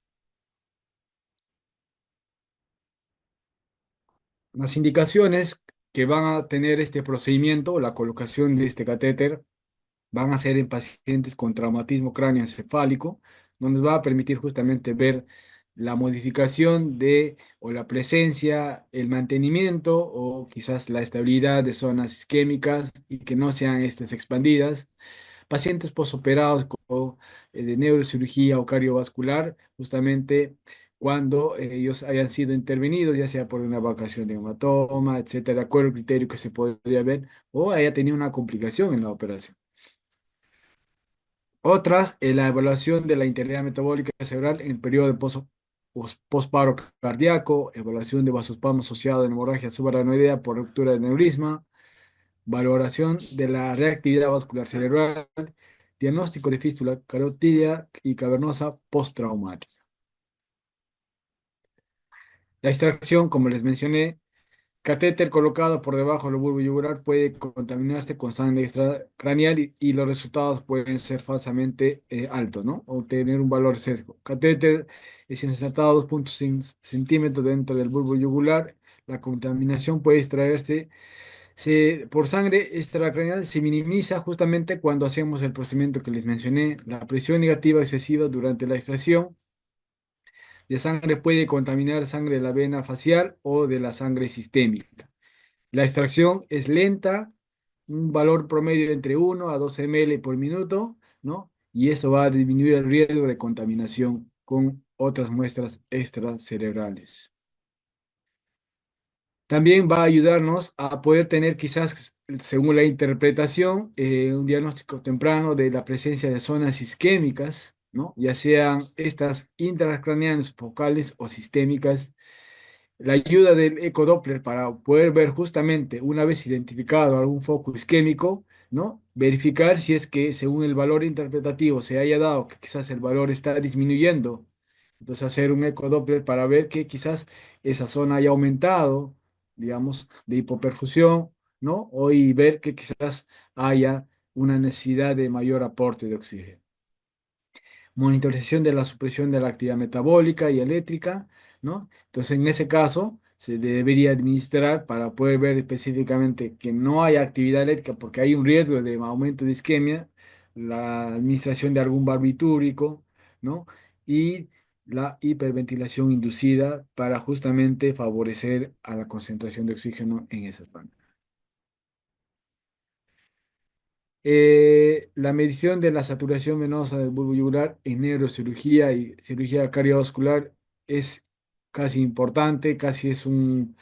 Speaker 1: Las indicaciones que van a tener este procedimiento, la colocación de este catéter, van a ser en pacientes con traumatismo cráneoencefálico, donde nos va a permitir justamente ver la modificación o la presencia, el mantenimiento o quizás la estabilidad de zonas isquémicas y que no sean estas expandidas. Pacientes posoperados de neurocirugía o cardiovascular, justamente cuando ellos hayan sido intervenidos, ya sea por una evacuación de hematoma, etcétera, de acuerdo al criterio que se podría ver, o haya tenido una complicación en la operación. Otras, la evaluación de la integridad metabólica cerebral en el periodo de posparo cardíaco, evaluación de vasospasmo asociado a hemorragia subaracnoidea por ruptura de neurisma, valoración de la reactividad vascular cerebral, diagnóstico de fístula carotidia y cavernosa postraumática. La extracción, como les mencioné, catéter colocado por debajo del bulbo yugular puede contaminarse con sangre extracraneal y los resultados pueden ser falsamente altos, ¿no? O tener un valor sesgo. Catéter es insertado a 2,5 centímetros dentro del bulbo yugular. La contaminación puede extraerse por sangre extracraneal, se minimiza justamente cuando hacemos el procedimiento que les mencioné. La presión negativa excesiva durante la extracción de sangre puede contaminar sangre de la vena facial o de la sangre sistémica. La extracción es lenta, un valor promedio entre 1 a 2 ml por minuto, ¿no? Y eso va a disminuir el riesgo de contaminación con otras muestras extracerebrales. También va a ayudarnos a poder tener quizás, según la interpretación, un diagnóstico temprano de la presencia de zonas isquémicas, ¿no? Ya sean estas intracraneanas, focales o sistémicas. La ayuda del ecodoppler para poder ver justamente, una vez identificado algún foco isquémico, ¿no? Verificar si es que según el valor interpretativo se haya dado que quizás el valor está disminuyendo. Entonces hacer un ecodoppler para ver que quizás esa zona haya aumentado, digamos, de hipoperfusión, ¿no? O y ver que quizás haya una necesidad de mayor aporte de oxígeno. Monitorización de la supresión de la actividad metabólica y eléctrica, ¿no? Entonces, en ese caso, se debería administrar para poder ver específicamente que no haya actividad eléctrica porque hay un riesgo de aumento de isquemia, la administración de algún barbitúrico, ¿no? Y la hiperventilación inducida para justamente favorecer a la concentración de oxígeno en esas bandas. La medición de la saturación venosa del bulbo yugular en neurocirugía y cirugía cardiovascular es casi importante, casi es un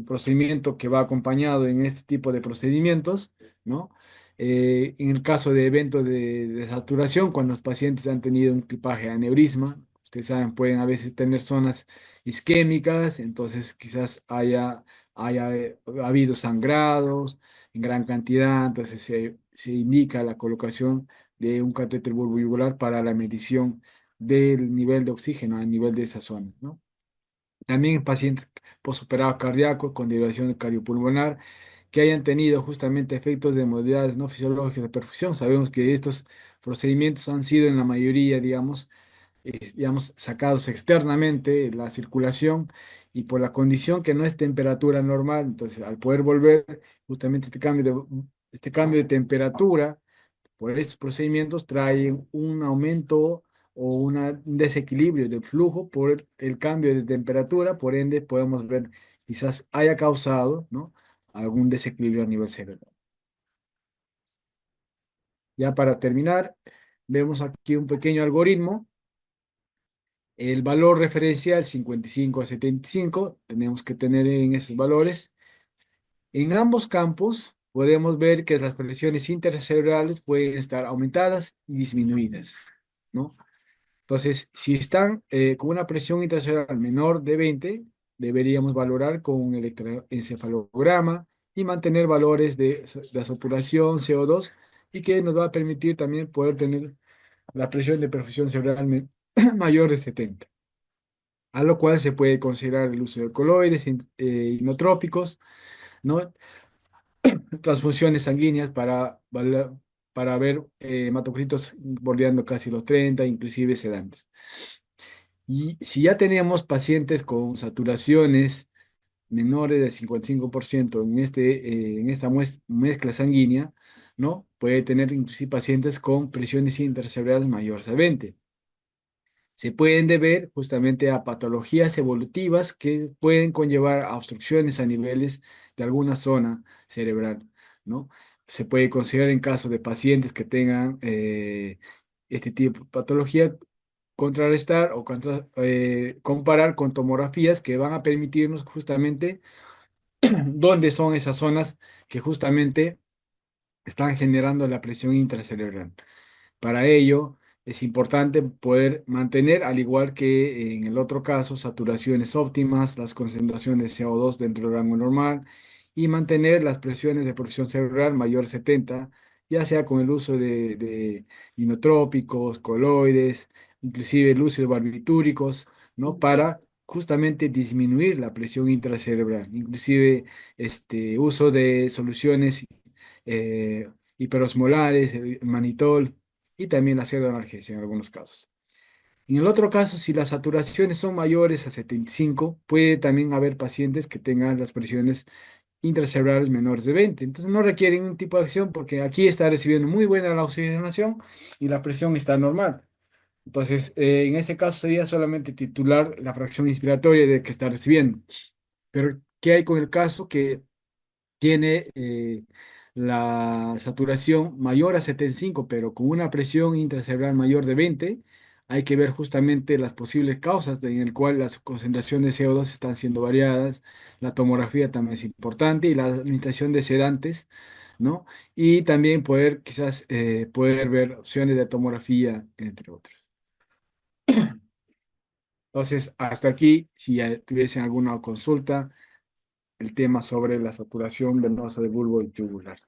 Speaker 1: procedimiento que va acompañado en este tipo de procedimientos, ¿no? En el caso de eventos de saturación, cuando los pacientes han tenido un tipaje aneurisma, ustedes saben, pueden a veces tener zonas isquémicas, entonces quizás haya habido sangrados en gran cantidad, entonces se indica la colocación de un catéter bulboyugular para la medición del nivel de oxígeno a nivel de esa zona, ¿no? También en pacientes postoperado cardíaco con derivación cardiopulmonar que hayan tenido justamente efectos de modalidades no fisiológicas de perfusión. Sabemos que estos procedimientos han sido en la mayoría, digamos, sacados externamente de la circulación y por la condición que no es temperatura normal, entonces al poder volver justamente este cambio de temperatura por estos procedimientos traen un aumento o un desequilibrio del flujo por el cambio de temperatura, por ende podemos ver quizás haya causado, ¿no? algún desequilibrio a nivel cerebral. Ya para terminar, vemos aquí un pequeño algoritmo. El valor referencial 55 a 75, tenemos que tener en esos valores. En ambos campos podemos ver que las presiones intercerebrales pueden estar aumentadas y disminuidas, ¿no? Entonces, si están con una presión intracerebral menor de 20, deberíamos valorar con un electroencefalograma y mantener valores de saturación CO2 y que nos va a permitir también poder tener la presión de perfusión cerebral mayor de 70, a lo cual se puede considerar el uso de coloides inotrópicos, ¿no? Transfusiones sanguíneas para ver hematocritos bordeando casi los 30, inclusive sedantes. Y si ya teníamos pacientes con saturaciones menores del 55% en esta mezcla sanguínea, ¿no? Puede tener inclusive pacientes con presiones intercerebrales mayores a 20. Se pueden deber justamente a patologías evolutivas que pueden conllevar a obstrucciones a niveles de alguna zona cerebral, ¿no? Se puede considerar en caso de pacientes que tengan este tipo de patología, contrarrestar o comparar con tomografías que van a permitirnos justamente dónde son esas zonas que justamente están generando la presión intracerebral. Para ello, es importante poder mantener, al igual que en el otro caso, saturaciones óptimas, las concentraciones de CO2 dentro del rango normal y mantener las presiones de presión cerebral mayor 70, ya sea con el uso de inotrópicos, coloides, inclusive el uso de barbitúricos, ¿no? Para justamente disminuir la presión intracerebral, inclusive uso de soluciones eh, hiperosmolares, el manitol y también la pseudoanalgesia en algunos casos. En el otro caso, si las saturaciones son mayores a 75, puede también haber pacientes que tengan las presiones intracerebrales menores de 20. Entonces no requieren un tipo de acción porque aquí está recibiendo muy buena la oxigenación y la presión está normal. Entonces, en ese caso sería solamente titular la fracción inspiratoria de que está recibiendo. Pero, ¿qué hay con el caso que tiene la saturación mayor a 75, pero con una presión intracerebral mayor de 20? Hay que ver justamente las posibles causas en el cual las concentraciones de CO2 están siendo variadas, la tomografía también es importante y la administración de sedantes, ¿no? Y también poder quizás poder ver opciones de tomografía, entre otras. Entonces, hasta aquí, si ya tuviesen alguna consulta, el tema sobre la saturación venosa del bulbo yugular.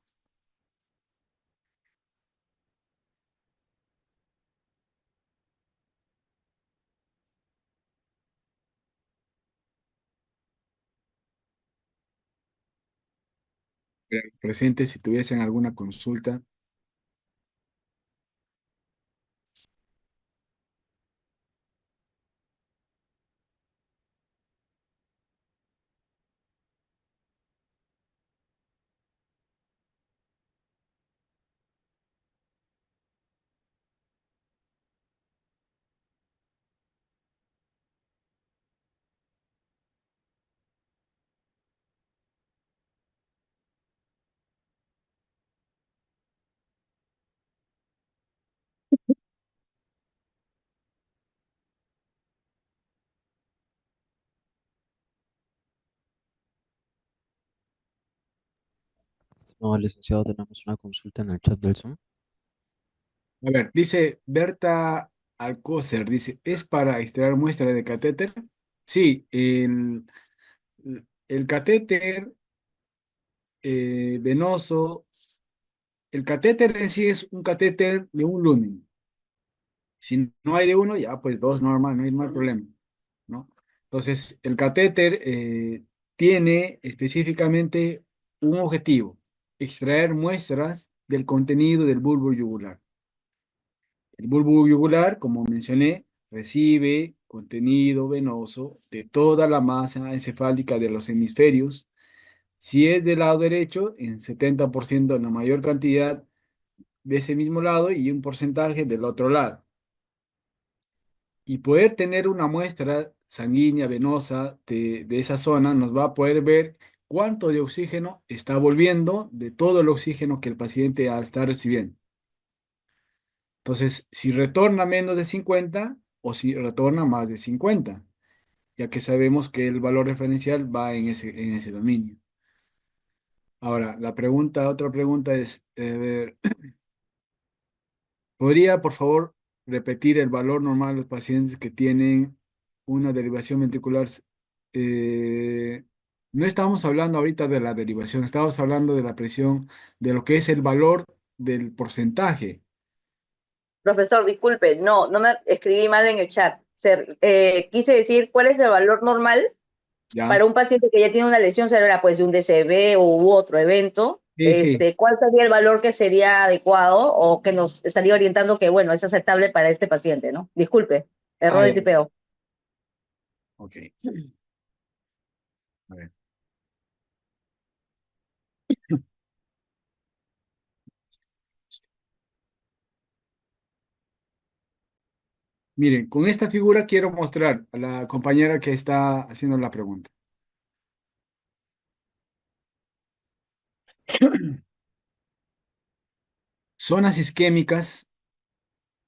Speaker 1: Presente, si tuviesen alguna consulta.
Speaker 2: No, licenciado, tenemos una consulta en el chat del Zoom.
Speaker 1: A ver, dice Berta Alcócer, dice, ¿es para extraer muestra de catéter? Sí, el catéter venoso, el catéter en sí es un catéter de un lumen. Si no hay de uno, ya pues dos normal, no hay problema, ¿no? Entonces, el catéter tiene específicamente un objetivo: extraer muestras del contenido del bulbo yugular. El bulbo yugular, como mencioné, recibe contenido venoso de toda la masa encefálica de los hemisferios. Si es del lado derecho, en 70% en la mayor cantidad de ese mismo lado y un porcentaje del otro lado. Y poder tener una muestra sanguínea venosa de esa zona nos va a poder ver cuánto de oxígeno está volviendo de todo el oxígeno que el paciente está recibiendo. Entonces, si retorna menos de 50 o si retorna más de 50, ya que sabemos que el valor referencial va en ese dominio. Ahora, otra pregunta es, ¿podría, por favor, repetir el valor normal de los pacientes que tienen una derivación ventricular? Eh, no estamos hablando ahorita de la derivación, estamos hablando de la presión, de lo que es el valor del porcentaje,
Speaker 3: Profesor, disculpe, no me escribí mal en el chat. Quise decir cuál es el valor normal
Speaker 1: ¿ya?
Speaker 3: para un paciente que ya tiene una lesión cerebral, pues de un DCB u otro evento.
Speaker 1: Sí, sí.
Speaker 3: ¿Cuál sería el valor que sería adecuado o que nos estaría orientando que, bueno, es aceptable para este paciente, ¿no? Disculpe, error
Speaker 1: Ah,
Speaker 3: de
Speaker 1: ya.
Speaker 3: tipeo.
Speaker 1: Ok. A ver. Miren, con esta figura quiero mostrar a la compañera que está haciendo la pregunta. Zonas isquémicas,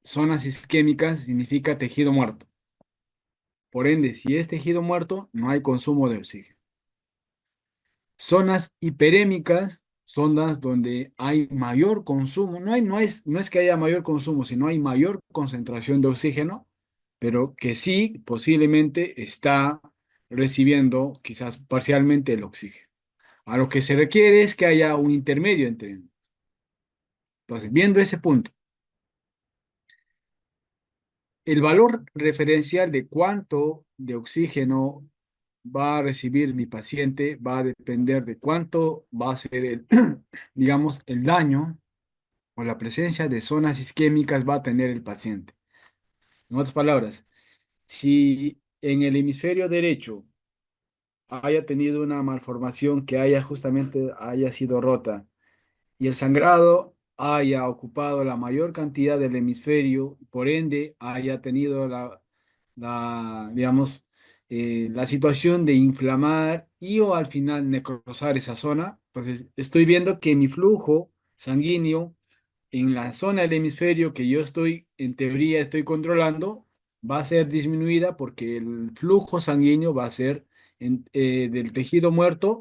Speaker 1: zonas isquémicas significa tejido muerto. Por ende, si es tejido muerto, no hay consumo de oxígeno. Zonas hiperémicas, zonas donde hay mayor consumo. No es que haya mayor consumo, sino hay mayor concentración de oxígeno, pero que sí posiblemente está recibiendo quizás parcialmente el oxígeno. A lo que se requiere es que haya un intermedio entre ambos. Entonces, viendo ese punto, el valor referencial de cuánto de oxígeno va a recibir mi paciente va a depender de cuánto va a ser el, digamos, el daño o la presencia de zonas isquémicas va a tener el paciente. En otras palabras, si en el hemisferio derecho haya tenido una malformación que haya justamente haya sido rota y el sangrado haya ocupado la mayor cantidad del hemisferio, por ende haya tenido digamos, la situación de inflamar y o al final necrosar esa zona. Entonces, estoy viendo que mi flujo sanguíneo en la zona del hemisferio que yo estoy, en teoría, estoy controlando, va a ser disminuida porque el flujo sanguíneo va a ser del tejido muerto,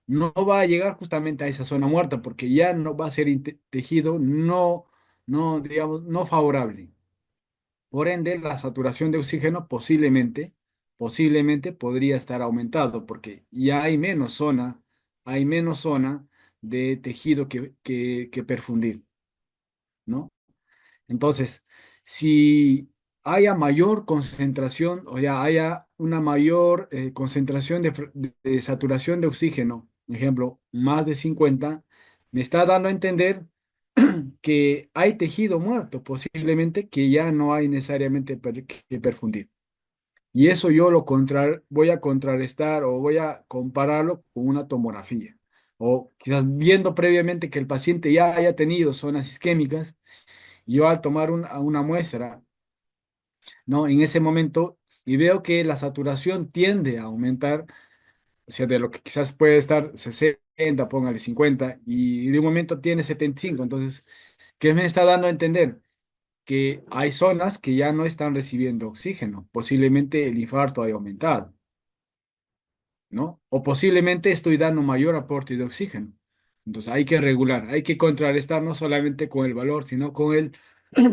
Speaker 1: no va a llegar justamente a esa zona muerta porque ya no va a ser tejido digamos, no favorable. Por ende, la saturación de oxígeno posiblemente podría estar aumentado porque ya hay menos zona de tejido que perfundir, ¿no? Entonces, si haya mayor concentración, o ya haya una mayor concentración de saturación de oxígeno, por ejemplo, más de 50, me está dando a entender que hay tejido muerto, posiblemente que ya no hay necesariamente que perfundir. Y eso yo voy a contrarrestar o voy a compararlo con una tomografía. O quizás viendo previamente que el paciente ya haya tenido zonas isquémicas, yo al tomar una muestra, ¿no? En ese momento y veo que la saturación tiende a aumentar, o sea, de lo que quizás puede estar 60, póngale 50, y de un momento tiene 75. Entonces, ¿qué me está dando a entender? Que hay zonas que ya no están recibiendo oxígeno. Posiblemente el infarto haya aumentado, ¿no? O posiblemente estoy dando mayor aporte de oxígeno. Entonces hay que regular, hay que contrarrestar no solamente con el valor, sino con el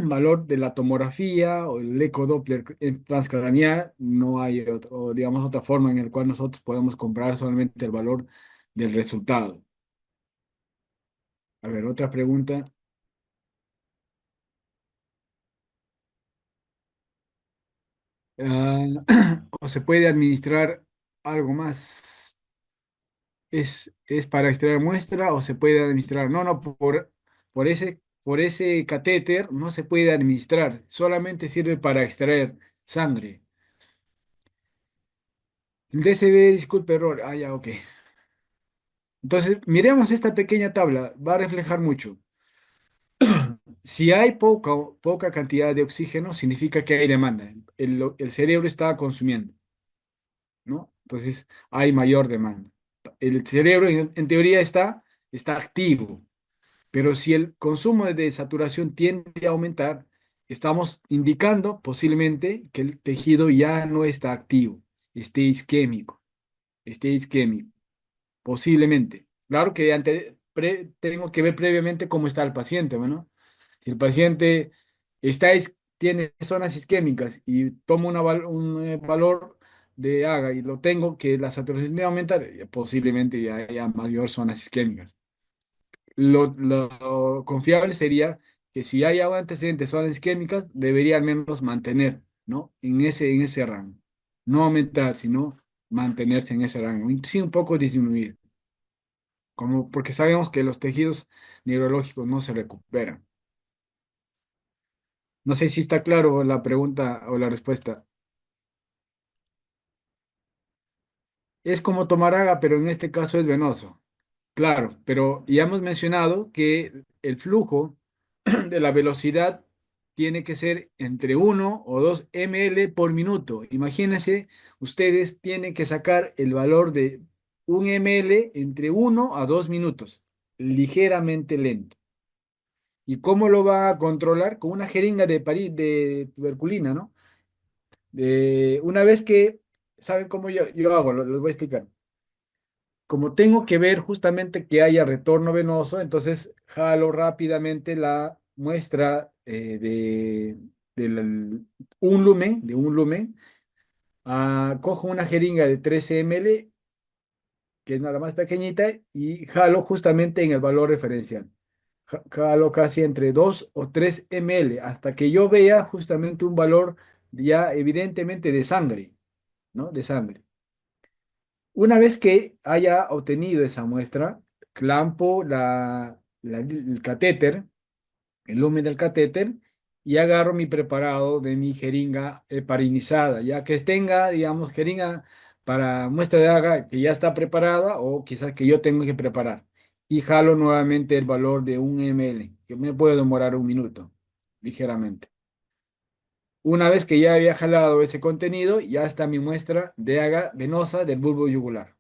Speaker 1: valor de la tomografía o el ecodoppler transcranial. No hay otro, digamos, otra forma en la cual nosotros podemos comprar solamente el valor del resultado. A ver, otra pregunta. Ah, ¿o se puede administrar algo más? ¿Es para extraer muestra o se puede administrar? No, no, por ese catéter no se puede administrar, solamente sirve para extraer sangre. El DCB, disculpe, error. Ah, ya, ok. Entonces, miremos esta pequeña tabla, va a reflejar mucho. Si hay poca cantidad de oxígeno, significa que hay demanda. El cerebro está consumiendo, ¿no? Entonces, hay mayor demanda. El cerebro, en teoría, está activo. Pero si el consumo de saturación tiende a aumentar, estamos indicando posiblemente que el tejido ya no está activo, esté isquémico, esté isquémico, posiblemente. Claro que tengo que ver previamente cómo está el paciente, bueno. Si el paciente tiene zonas isquémicas y tomo un valor de AGA y lo tengo que la saturación debe aumentar, posiblemente ya haya mayor zonas isquémicas. Lo confiable sería que si hay antecedentes zonas isquémicas, debería al menos mantener, ¿no? En ese rango. No aumentar, sino mantenerse en ese rango. Y sí, un poco disminuir, como porque sabemos que los tejidos neurológicos no se recuperan. No sé si está claro la pregunta o la respuesta. Es como tomar AGA, pero en este caso es venoso. Claro, pero ya hemos mencionado que el flujo de la velocidad tiene que ser entre 1 o 2 ml por minuto. Imagínense, ustedes tienen que sacar el valor de 1 ml entre 1 a 2 minutos, ligeramente lento. ¿Y cómo lo va a controlar? Con una jeringa de tuberculina, ¿no? Una vez que, ¿saben cómo yo hago? Les voy a explicar. Como tengo que ver justamente que haya retorno venoso, entonces jalo rápidamente la muestra del un lumen, cojo una jeringa de 13 ml, que es nada más pequeñita, y jalo justamente en el valor referencial. Jalo casi entre 2 o 3 ml hasta que yo vea justamente un valor ya evidentemente de sangre. ¿no? De sangre. Una vez que haya obtenido esa muestra, clampo el catéter, el lumen del catéter, y agarro mi preparado de mi jeringa heparinizada, ya que tenga, digamos, jeringa para muestra de haga que ya está preparada o quizás que yo tengo que preparar. Y jalo nuevamente el valor de 1 ml, que me puede demorar 1 minuto, ligeramente. Una vez que ya había jalado ese contenido, ya está mi muestra de haga venosa del bulbo yugular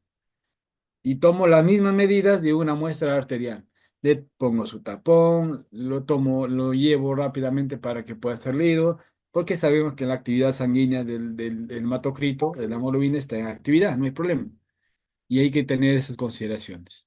Speaker 1: y tomo las mismas medidas de una muestra arterial. Le pongo su tapón, lo tomo, lo llevo rápidamente para que pueda ser leído, porque sabemos que la actividad sanguínea del hematocrito, de la hemoglobina, está en actividad, no hay problema. Y hay que tener esas consideraciones.